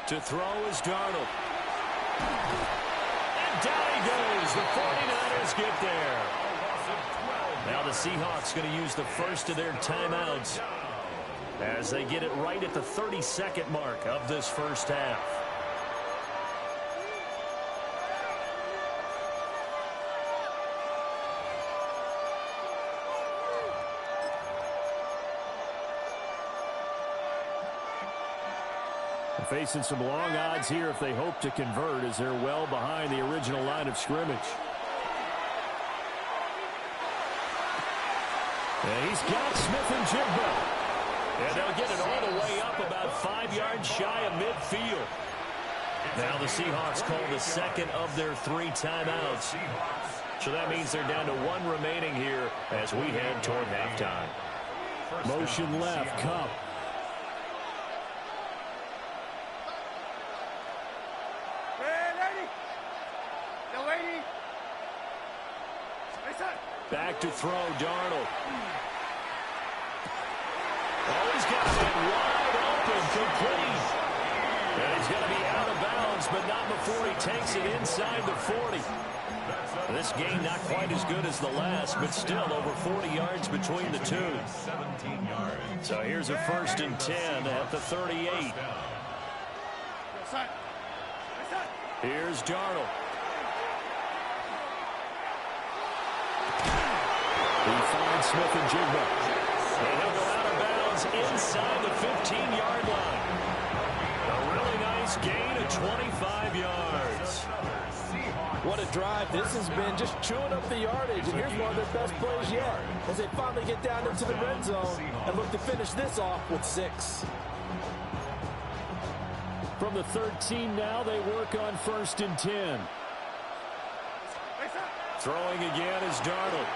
S7: To throw is Darnold. And down he goes. The 49ers get there. Now the Seahawks going to use the first of their timeouts as they get it right at the 32nd mark of this first half. Facing some long odds here if they hope to convert, as they're well behind the original line of scrimmage. And he's got Smith and Jigba. And they'll get it all the way up about 5 yards shy of midfield. Now the Seahawks call the second of their 3 timeouts. So that means they're down to 1 remaining here as we head toward halftime. Motion left, Cup. Back to throw, Darnold. Oh, he's got it wide open, complete. And he's going to be out of bounds, but not before he takes it inside the 40. This game not quite as good as the last, but still over 40 yards between the two.
S2: 17 yards.
S7: So here's a 1st and 10 at the 38. Here's Darnold. He finds Smith and Jigba. And he'll go out of bounds inside the 15-yard line. A really nice gain of 25 yards.
S8: What a drive this has been, just chewing up the yardage. And here's one of their best plays yet as they finally get down into the red zone and look to finish this off with 6.
S7: From the 13 now, they work on 1st and 10. Throwing again is Darnold.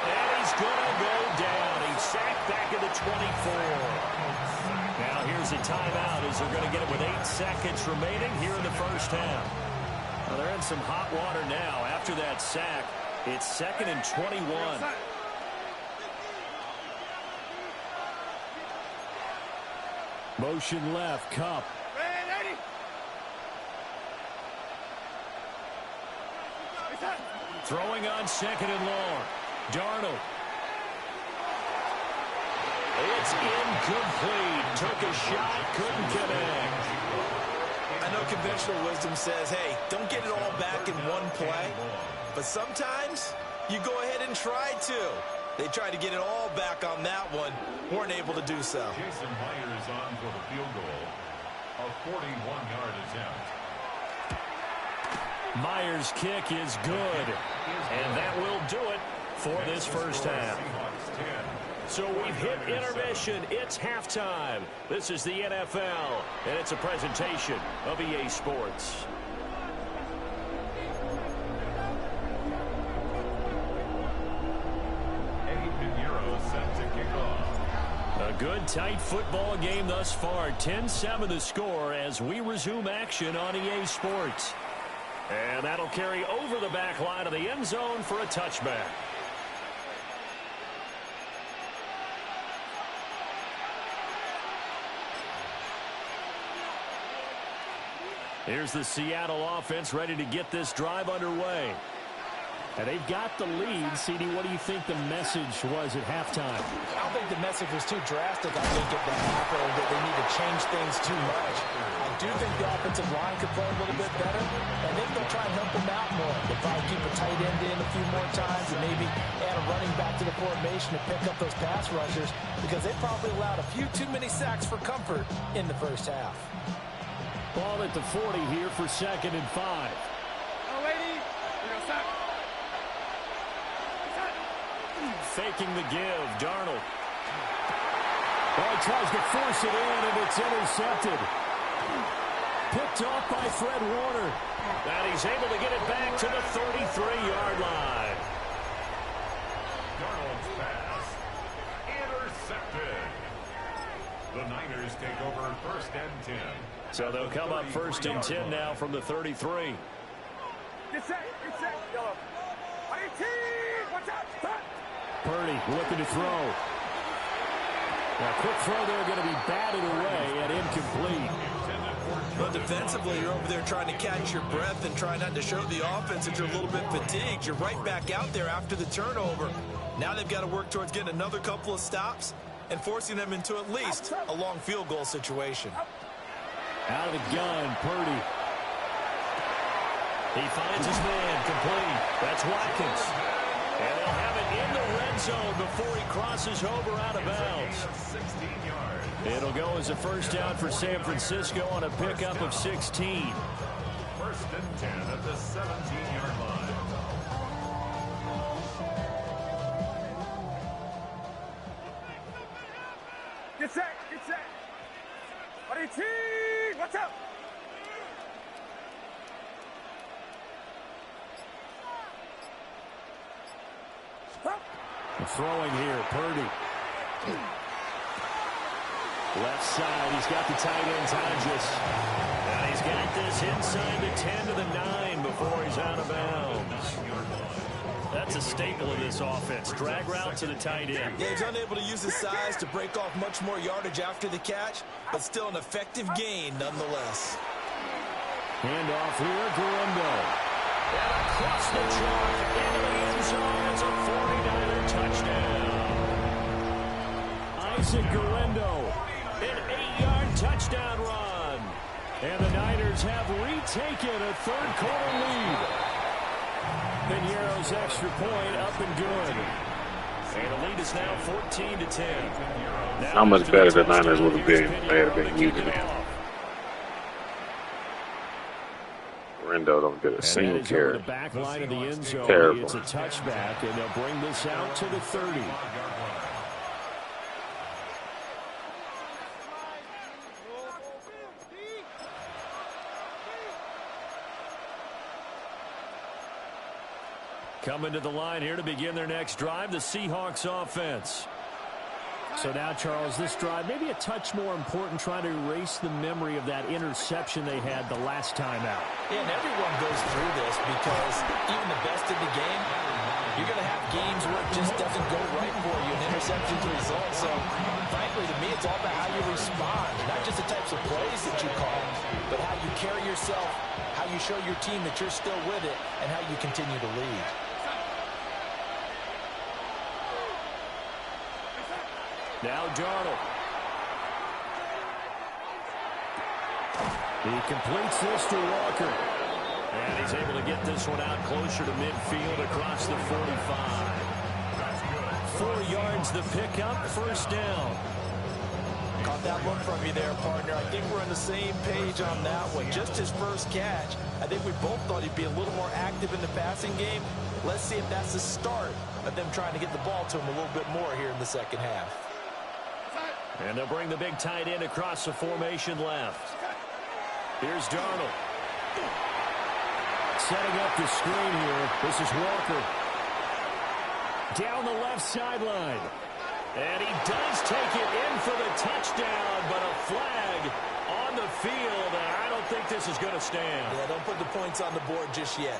S7: And he's going to go down. He's sacked back at the 24. Now here's a timeout as they're going to get it with 8 seconds remaining here in the first half. Well, they're in some hot water now after that sack. It's 2nd and 21. Motion left, Cup. Throwing on 2nd and long. Darnold. It's incomplete. Took a shot, couldn't connect.
S8: I know conventional wisdom says, hey, don't get it all back in one play. But sometimes you go ahead and try to. They tried to get it all back on that one. Weren't able to do so.
S2: Jason Myers on for the field goal. A 41-yard attempt.
S7: Myers' kick is good. And that will do it for this first half. So we've hit intermission. It's halftime. This is the NFL, and it's a presentation of EA Sports.
S2: Set to kick off.
S7: A good, tight football game thus far. 10-7 the score as we resume action on EA Sports. And that'll carry over the back line of the end zone for a touchback. Here's the Seattle offense ready to get this drive underway. And they've got the lead. CD, what do you think the message was at halftime?
S8: I don't think the message was too drastic. I think at the half or that they need to change things too much. I do think the offensive line could play a little bit better. I think they'll try and help them out more. They'll probably keep a tight end in a few more times and maybe add a running back to the formation to pick up those pass rushers because they probably allowed a few too many sacks for comfort in the first half.
S7: Ball at the 40 here for 2nd and 5.
S4: Oh, lady, we're going to stop.
S7: Faking the give, Darnold. Well, he tries to force it in, and it's intercepted. Picked off by Fred Warner. And he's able to get it back to the 33-yard line.
S2: Darnold's pass intercepted. The Niners take over 1st and 10.
S7: So they'll come up 1st and 10 now from the 33.
S4: Get set, yellow. Watch out,
S7: Purdy looking to throw. Now, quick throw there going to be batted away and incomplete.
S8: But defensively, you're over there trying to catch your breath and try not to show the offense that you're a little bit fatigued. You're right back out there after the turnover. Now they've got to work towards getting another couple of stops and forcing them into at least a long field goal situation.
S7: Out of the gun, Purdy. He finds his man, complete. That's Watkins. And they'll have it in the red zone before he crosses over out of bounds. It'll go as a first down for San Francisco on a pickup of 16.
S2: 1st and 10 at the 17-yard line.
S4: Get set. Get set. Buddy T. What's up?
S7: Throwing here, Purdy. Left side, he's got the tight end, Hodges. And he's got this inside the 10 to the 9 before he's out of bounds. That's a staple of this offense. Drag route to the tight end.
S8: Yeah, he's unable to use his size to break off much more yardage after the catch, but still an effective gain nonetheless.
S7: Handoff here, Guendo. And across the chalk into the end zone. It's a 49er touchdown. Isaac Guendo, an 8-yard touchdown run. And the Niners have retaken a third-quarter lead. Piñeiro's extra point up and good. And the lead is now 14-10.
S5: How much better the Niners would have been if they had been using it. Rendo don't get a single carry.
S7: The back line of the end zone.
S5: Terrible.
S7: It's a touchback, and they'll bring this out to the 30. Coming to the line here to begin their next drive, the Seahawks offense. So now, Charles, this drive maybe a touch more important, trying to erase the memory of that interception they had the last time out.
S8: Yeah, and everyone goes through this because even the best in the game, you're going to have games where it just doesn't go right for you, and interceptions result. So, frankly, to me, it's all about how you respond, not just the types of plays that you call, but how you carry yourself, how you show your team that you're still with it, and how you continue to lead.
S7: Now Darnold. He completes this to Walker. And he's able to get this one out closer to midfield across the 45. 4 yards the pickup, first down.
S8: Caught that look from you there, partner. I think we're on the same page on that one. Just his first catch. I think we both thought he'd be a little more active in the passing game. Let's see if that's the start of them trying to get the ball to him a little bit more here in the second half.
S7: And they'll bring the big tight end across the formation left. Here's Darnold. Setting up the screen here. This is Walker. Down the left sideline. And he does take it in for the touchdown, but a flag on the field. And I don't think this is going to stand.
S8: Yeah, don't put the points on the board just yet.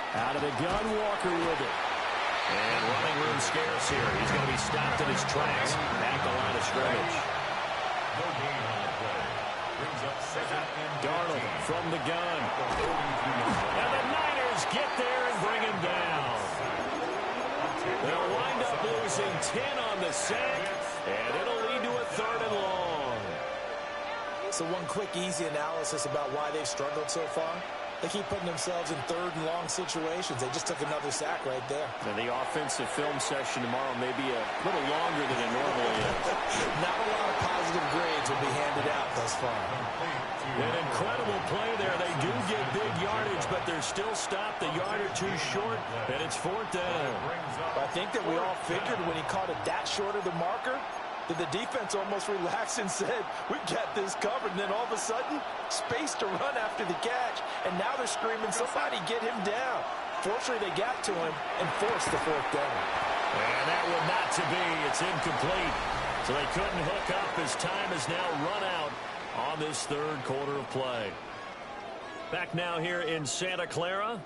S7: Out of the gun, Walker with it. And running room scarce here. He's going to be stopped in his tracks at the line of scrimmage. Darnold from the gun. And the Niners get there and bring him down. They'll wind up losing 10 on the sack, and it'll lead to a 3rd and long.
S8: So one quick, easy analysis about why they've struggled so far. They keep putting themselves in 3rd and long situations. They just took another sack right there.
S7: And the offensive film session tomorrow may be a little longer than it normally is.
S8: Not a lot of positive grades will be handed out thus far.
S7: An incredible play there. They do get big yardage, but they're still stopped a yard or two short, and it's 4th down.
S8: I think that we all figured when he caught it that short of the marker, that the defense almost relaxed and said, we got this covered. And then all of a sudden, space to run after the catch. And now they're screaming, somebody get him down. Fortunately, they got to him and forced the 4th down.
S7: And that one not to be. It's incomplete. So they couldn't hook up as time is now run out on this 3rd quarter of play. Back now here in Santa Clara.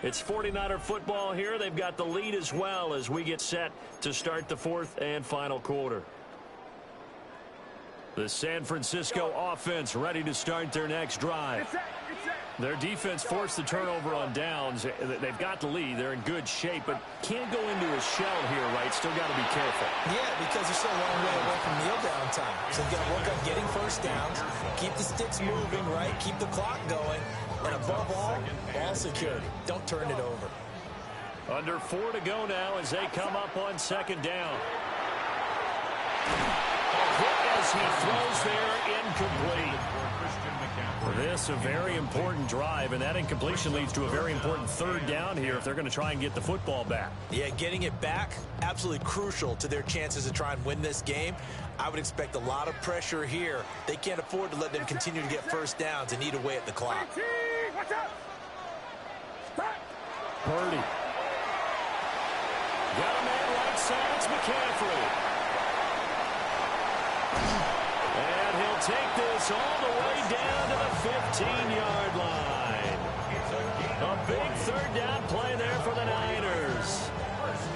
S7: It's 49er football here. They've got the lead as well as we get set to start the 4th and final quarter. The San Francisco offense ready to start their next drive. Their defense forced the turnover on downs. They've got the lead. They're in good shape, but can't go into a shell here, right? Still got to be careful.
S8: Yeah, because they're still a long way away from kneel down time. So they've got to work on getting first downs, keep the sticks moving, right? Keep the clock going. And above all, ball security. Don't turn it over.
S7: Under 4 to go now as they come up on 2nd down. A hit as he throws there, incomplete. This a very important drive, and that incompletion leads to a very important third down here if they're going to try and get the football back.
S8: Yeah, getting it back, absolutely crucial to their chances to try and win this game. I would expect a lot of pressure here. They can't afford to let them continue to get first downs and eat away at the clock.
S7: Purdy. Got a man right side. It's McCaffrey. And he'll take this all the way down to the 15-yard line. A big third down play there for the Niners.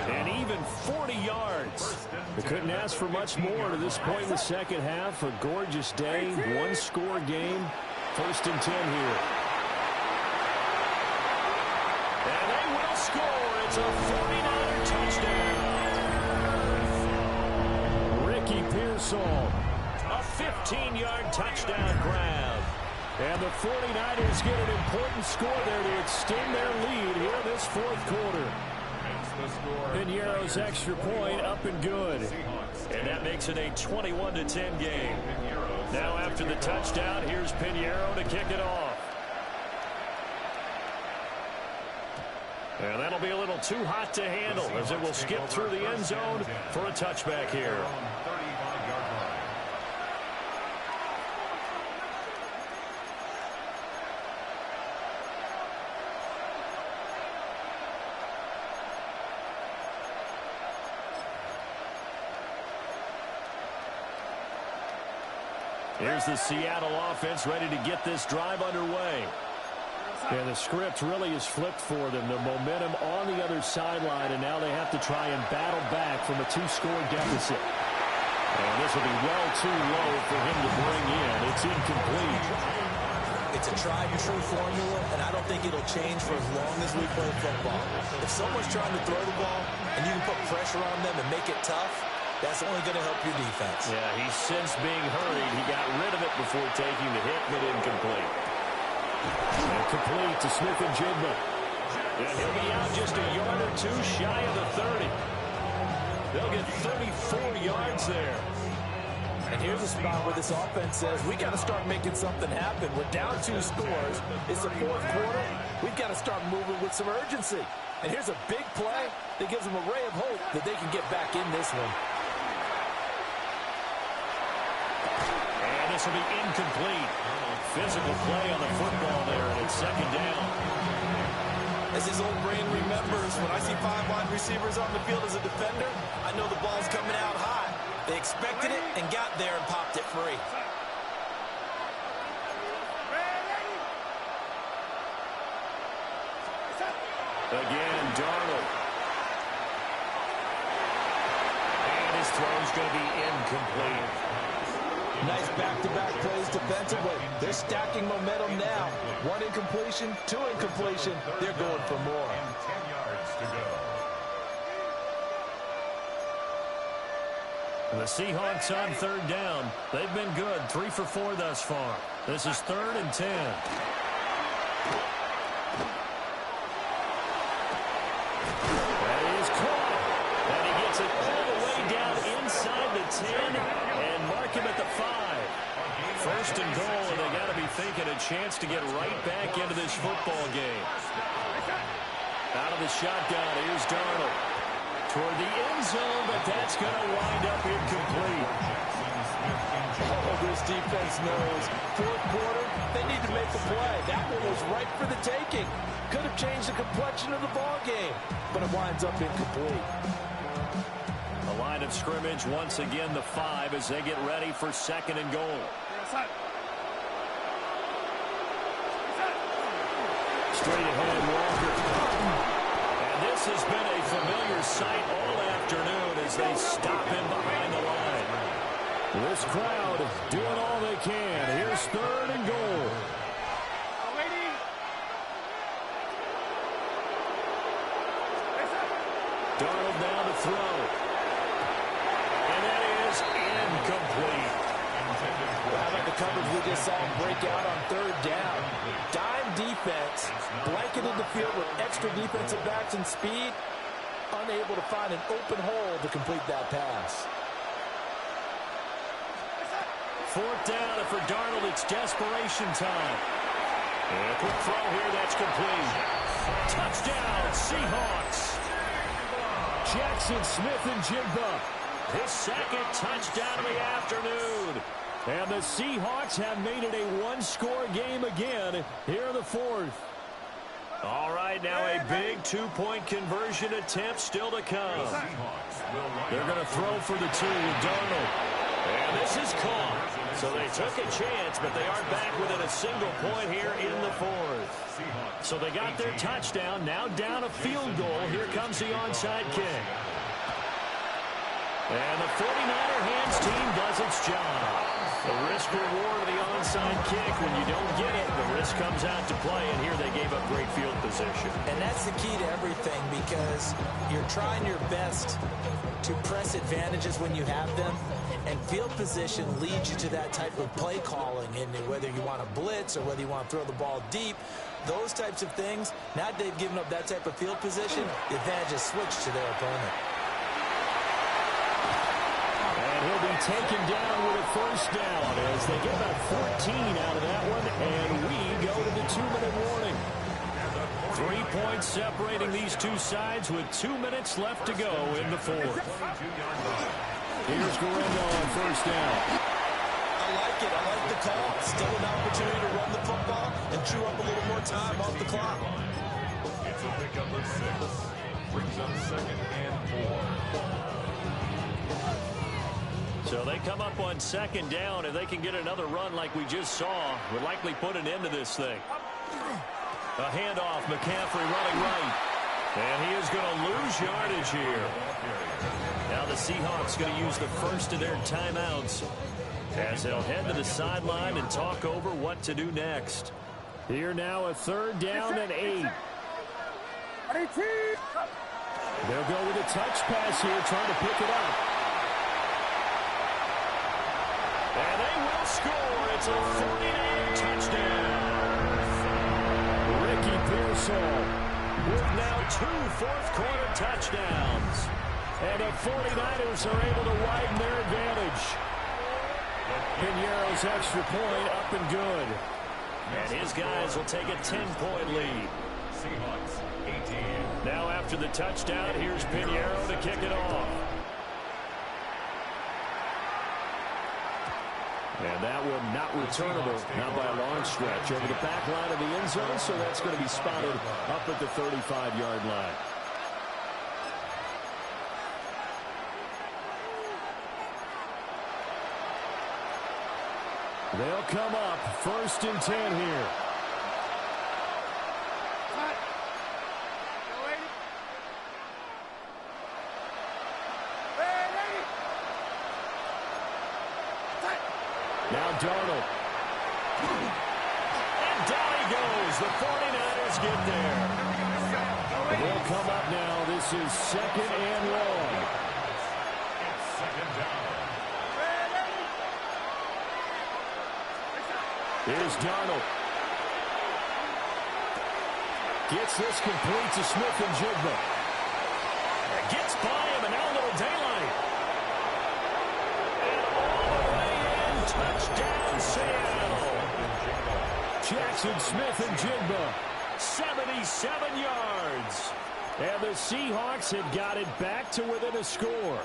S7: And even 40 yards. They couldn't ask for much more to this point in the second half. A gorgeous day, one-score game. 1st and 10 here. And they will score. It's a 49er touchdown. Ricky Pearsall. A 15-yard touchdown grab. And the 49ers get an important score there to extend their lead here in this 4th quarter. Piñeiro's extra point up and good. And that makes it a 21-10 game. Now after the touchdown, here's Piñeiro to kick it off. And that'll be a little too hot to handle as it will skip through the end zone for a touchback here. Here's the Seattle offense ready to get this drive underway. And the script really is flipped for them. The momentum on the other sideline, and now they have to try and battle back from a 2-score deficit. And this will be well too low for him to bring in. It's incomplete.
S8: It's a tried-and-true formula, and I don't think it'll change for as long as we play football. If someone's trying to throw the ball and you can put pressure on them and make it tough, that's only going to help your defense.
S7: Yeah, he's since being hurried. He got rid of it before taking the hit, but incomplete. And complete to Smith-Njigba. And he'll be out just a yard or two shy of the 30. They'll get 34 yards there.
S8: And here's a spot where this offense says, we got to start making something happen. We're down 2 scores. It's the 4th quarter. We've got to start moving with some urgency. And here's a big play that gives them a ray of hope that they can get back in this one.
S7: And this will be incomplete. Physical play on the football there, and it's 2nd down.
S8: As his old brain remembers, when I see 5 wide receivers on the field as a defender, I know the ball's coming out high. They expected it and got there and popped it free.
S7: Again, Darnold. And his throw's going to be incomplete.
S8: Nice back-to-back plays defensively. They're stacking momentum now. 1 incompletion, 2 incompletion. They're going for more.
S2: 10 yards to go.
S7: And the Seahawks on 3rd down. They've been good, 3 for 4 thus far. This is 3rd and 10. That is caught. And he gets it all the way down inside the 10 and mark him at the 5. 1st and goal, and they got to be thinking a chance to get right back into this football game. Out of the shotgun, here's Darnold. Toward the end zone, but that's going to wind up incomplete.
S8: Oh, this defense knows. 4th quarter, they need to make a play. That one was right for the taking. Could have changed the complexion of the ball game, but it winds up incomplete.
S7: The line of scrimmage, once again, the 5 as they get ready for 2nd and goal. Straight ahead, Walker. And this has been a familiar sight all afternoon as they stop him behind the line. This crowd doing all they can. Here's 3rd and goal. Darnold down to throw. And that is incomplete.
S8: How about the coverage we just saw break out on 3rd down? Dime defense, blanketed the field with extra defensive backs and speed, unable to find an open hole to complete that pass.
S7: 4th down, and for Darnold, it's desperation time. And a quick throw here, that's complete. Touchdown, Seahawks. Jackson Smith-Njigba, his 2nd touchdown of the afternoon. And the Seahawks have made it a one-score game again here in the 4th. All right, now a big 2-point conversion attempt still to come. They're going to throw for the 2 with Darnold. And this is caught. So they took a chance, but they aren't back within a single point here in the 4th. So they got their touchdown, now down a field goal. Here comes the onside kick. And the 49er hands team does its job. The risk-reward of the onside kick, when you don't get it, the risk comes out to play, and here they gave up great field position.
S8: And that's the key to everything, because you're trying your best to press advantages when you have them, and field position leads you to that type of play calling, and whether you want to blitz or whether you want to throw the ball deep, those types of things, now that they've given up that type of field position, the advantage is switched to their opponent.
S7: He'll be taken down with a 1st down as they get about 14 out of that one, and we go to the 2-minute warning. 3 points separating these two sides with 2 minutes left to go in the 4th. Here's Guerrero on 1st down.
S8: I like it. I like the call. Still an opportunity to run the football and chew up a little more time off the clock.
S2: It's a pickup of 6. Brings up 2nd and 4.
S7: So they come up on 2nd down. If they can get another run like we just saw, would likely put an end to this thing. A handoff, McCaffrey running right. And he is going to lose yardage here. Now the Seahawks going to use the first of their timeouts as they'll head to the sideline and talk over what to do next. Here now a 3rd down and 8. They'll go with a touch pass here, trying to pick it up. And they will score. It's a 49 touchdown. Ricky Pearsall with now 2 fourth-quarter touchdowns. And the 49ers are able to widen their advantage. Piñeiro's extra point up and good. And his guys will take a 10-point lead.
S2: Seahawks 18.
S7: Now after the touchdown, here's Piñeiro to kick it off. And that one not returnable, not by a long stretch, over the back line of the end zone, so that's going to be spotted up at the 35-yard line. They'll come up 1st and 10 here. Now Darnold. And down he goes. The 49ers get there. They'll come up now. This is 2nd and long.
S2: It's 2nd down.
S7: Here's Darnold. Gets this complete to Smith-Njigba. Gets by him, and now a little daylight. Touchdown, Seattle. Jackson Smith-Njigba, 77 yards. And the Seahawks have got it back to within a score.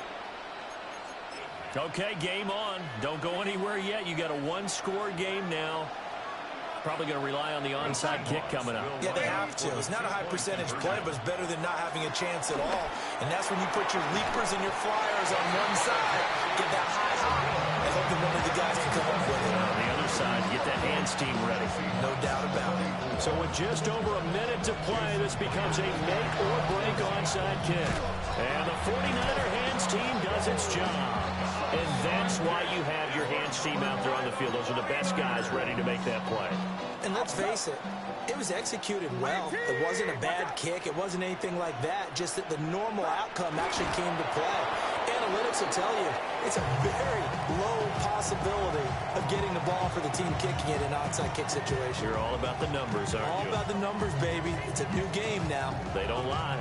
S7: Okay, game on. Don't go anywhere yet. You got a one-score game now. Probably going to rely on the onside kick coming up.
S8: Yeah, they have to. It's not a high percentage play, but it's better than not having a chance at all. And that's when you put your leapers and your flyers on one side, get that high hop, and hope that one of the guys can come up with it.
S7: On the other side, get that hands team ready.
S8: No doubt about it.
S7: So with just over a minute to play, this becomes a make-or-break onside kick. And the 49er hands team does its job. And that's why you have your hands team out there on the field. Those are the best guys ready to make that play.
S8: And let's face it, it was executed well. It wasn't a bad kick. It wasn't anything like that. Just that the normal outcome actually came to play. Analytics will tell you it's a very low possibility of getting the ball for the team kicking it in an onside kick situation.
S7: You're all about the numbers, aren't you?
S8: All about the numbers, baby. It's a new game now.
S7: They don't lie.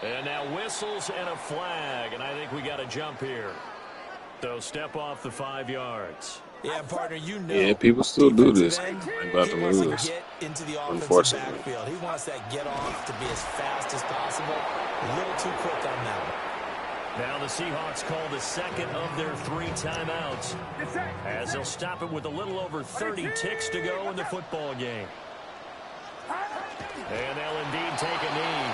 S7: And now whistles and a flag, and I think we got a jump here. So step off the 5 yards.
S8: Yeah, partner, you know.
S5: Yeah, people still do this.
S8: End,
S5: I'm about to
S8: he wants
S5: lose.
S8: to get into the offensive
S5: Unfortunately.
S8: backfield. He wants that get off to be as fast as possible. A little too quick on that one.
S7: Now the Seahawks call the second of their 3 timeouts, as they'll stop it with a little over 30 ticks to go in the football game. And they'll indeed take a knee.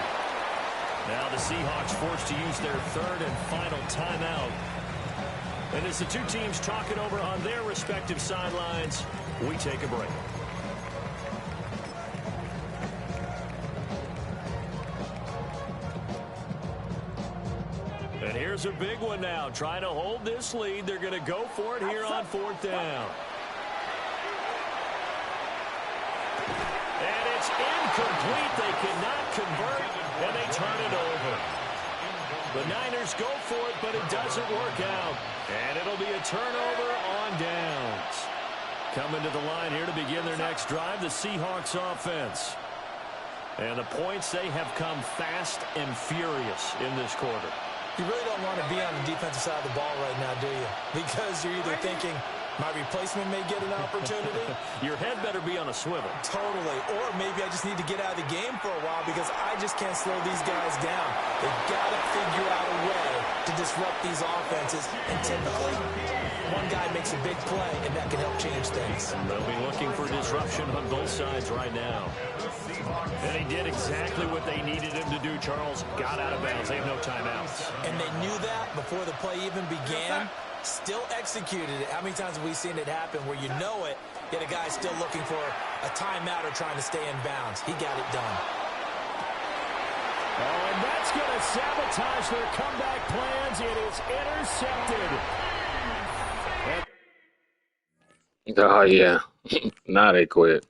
S7: Now the Seahawks forced to use their 3rd and final timeout. And as the two teams talk it over on their respective sidelines, we take a break. And here's a big one now. Trying to hold this lead. They're going to go for it here on 4th down. And it's incomplete. They cannot convert, and they turn it over. The Niners go for it, but it doesn't work out. And it'll be a turnover on downs. Coming to the line here to begin their next drive, the Seahawks offense. And the points, they have come fast and furious in this quarter.
S8: You really don't want to be on the defensive side of the ball right now, do you? Because you're either thinking, my replacement may get an opportunity.
S7: Your head better be on a swivel.
S8: Totally. Or maybe I just need to get out of the game for a while because I just can't slow these guys down. They've got to figure out a way to disrupt these offenses. And typically, one guy makes a big play, and that can help change things.
S7: They'll be looking for disruption on both sides right now. And he did exactly what they needed him to do, Charles. Got out of bounds. They have no timeouts.
S8: And they knew that before the play even began. Still executed it. How many times have we seen it happen where you know it, yet a guy's still looking for a timeout or trying to stay in bounds? He got it done.
S7: Oh, and that's going to sabotage their comeback plans. It is intercepted.
S5: Oh, yeah. Now they quit.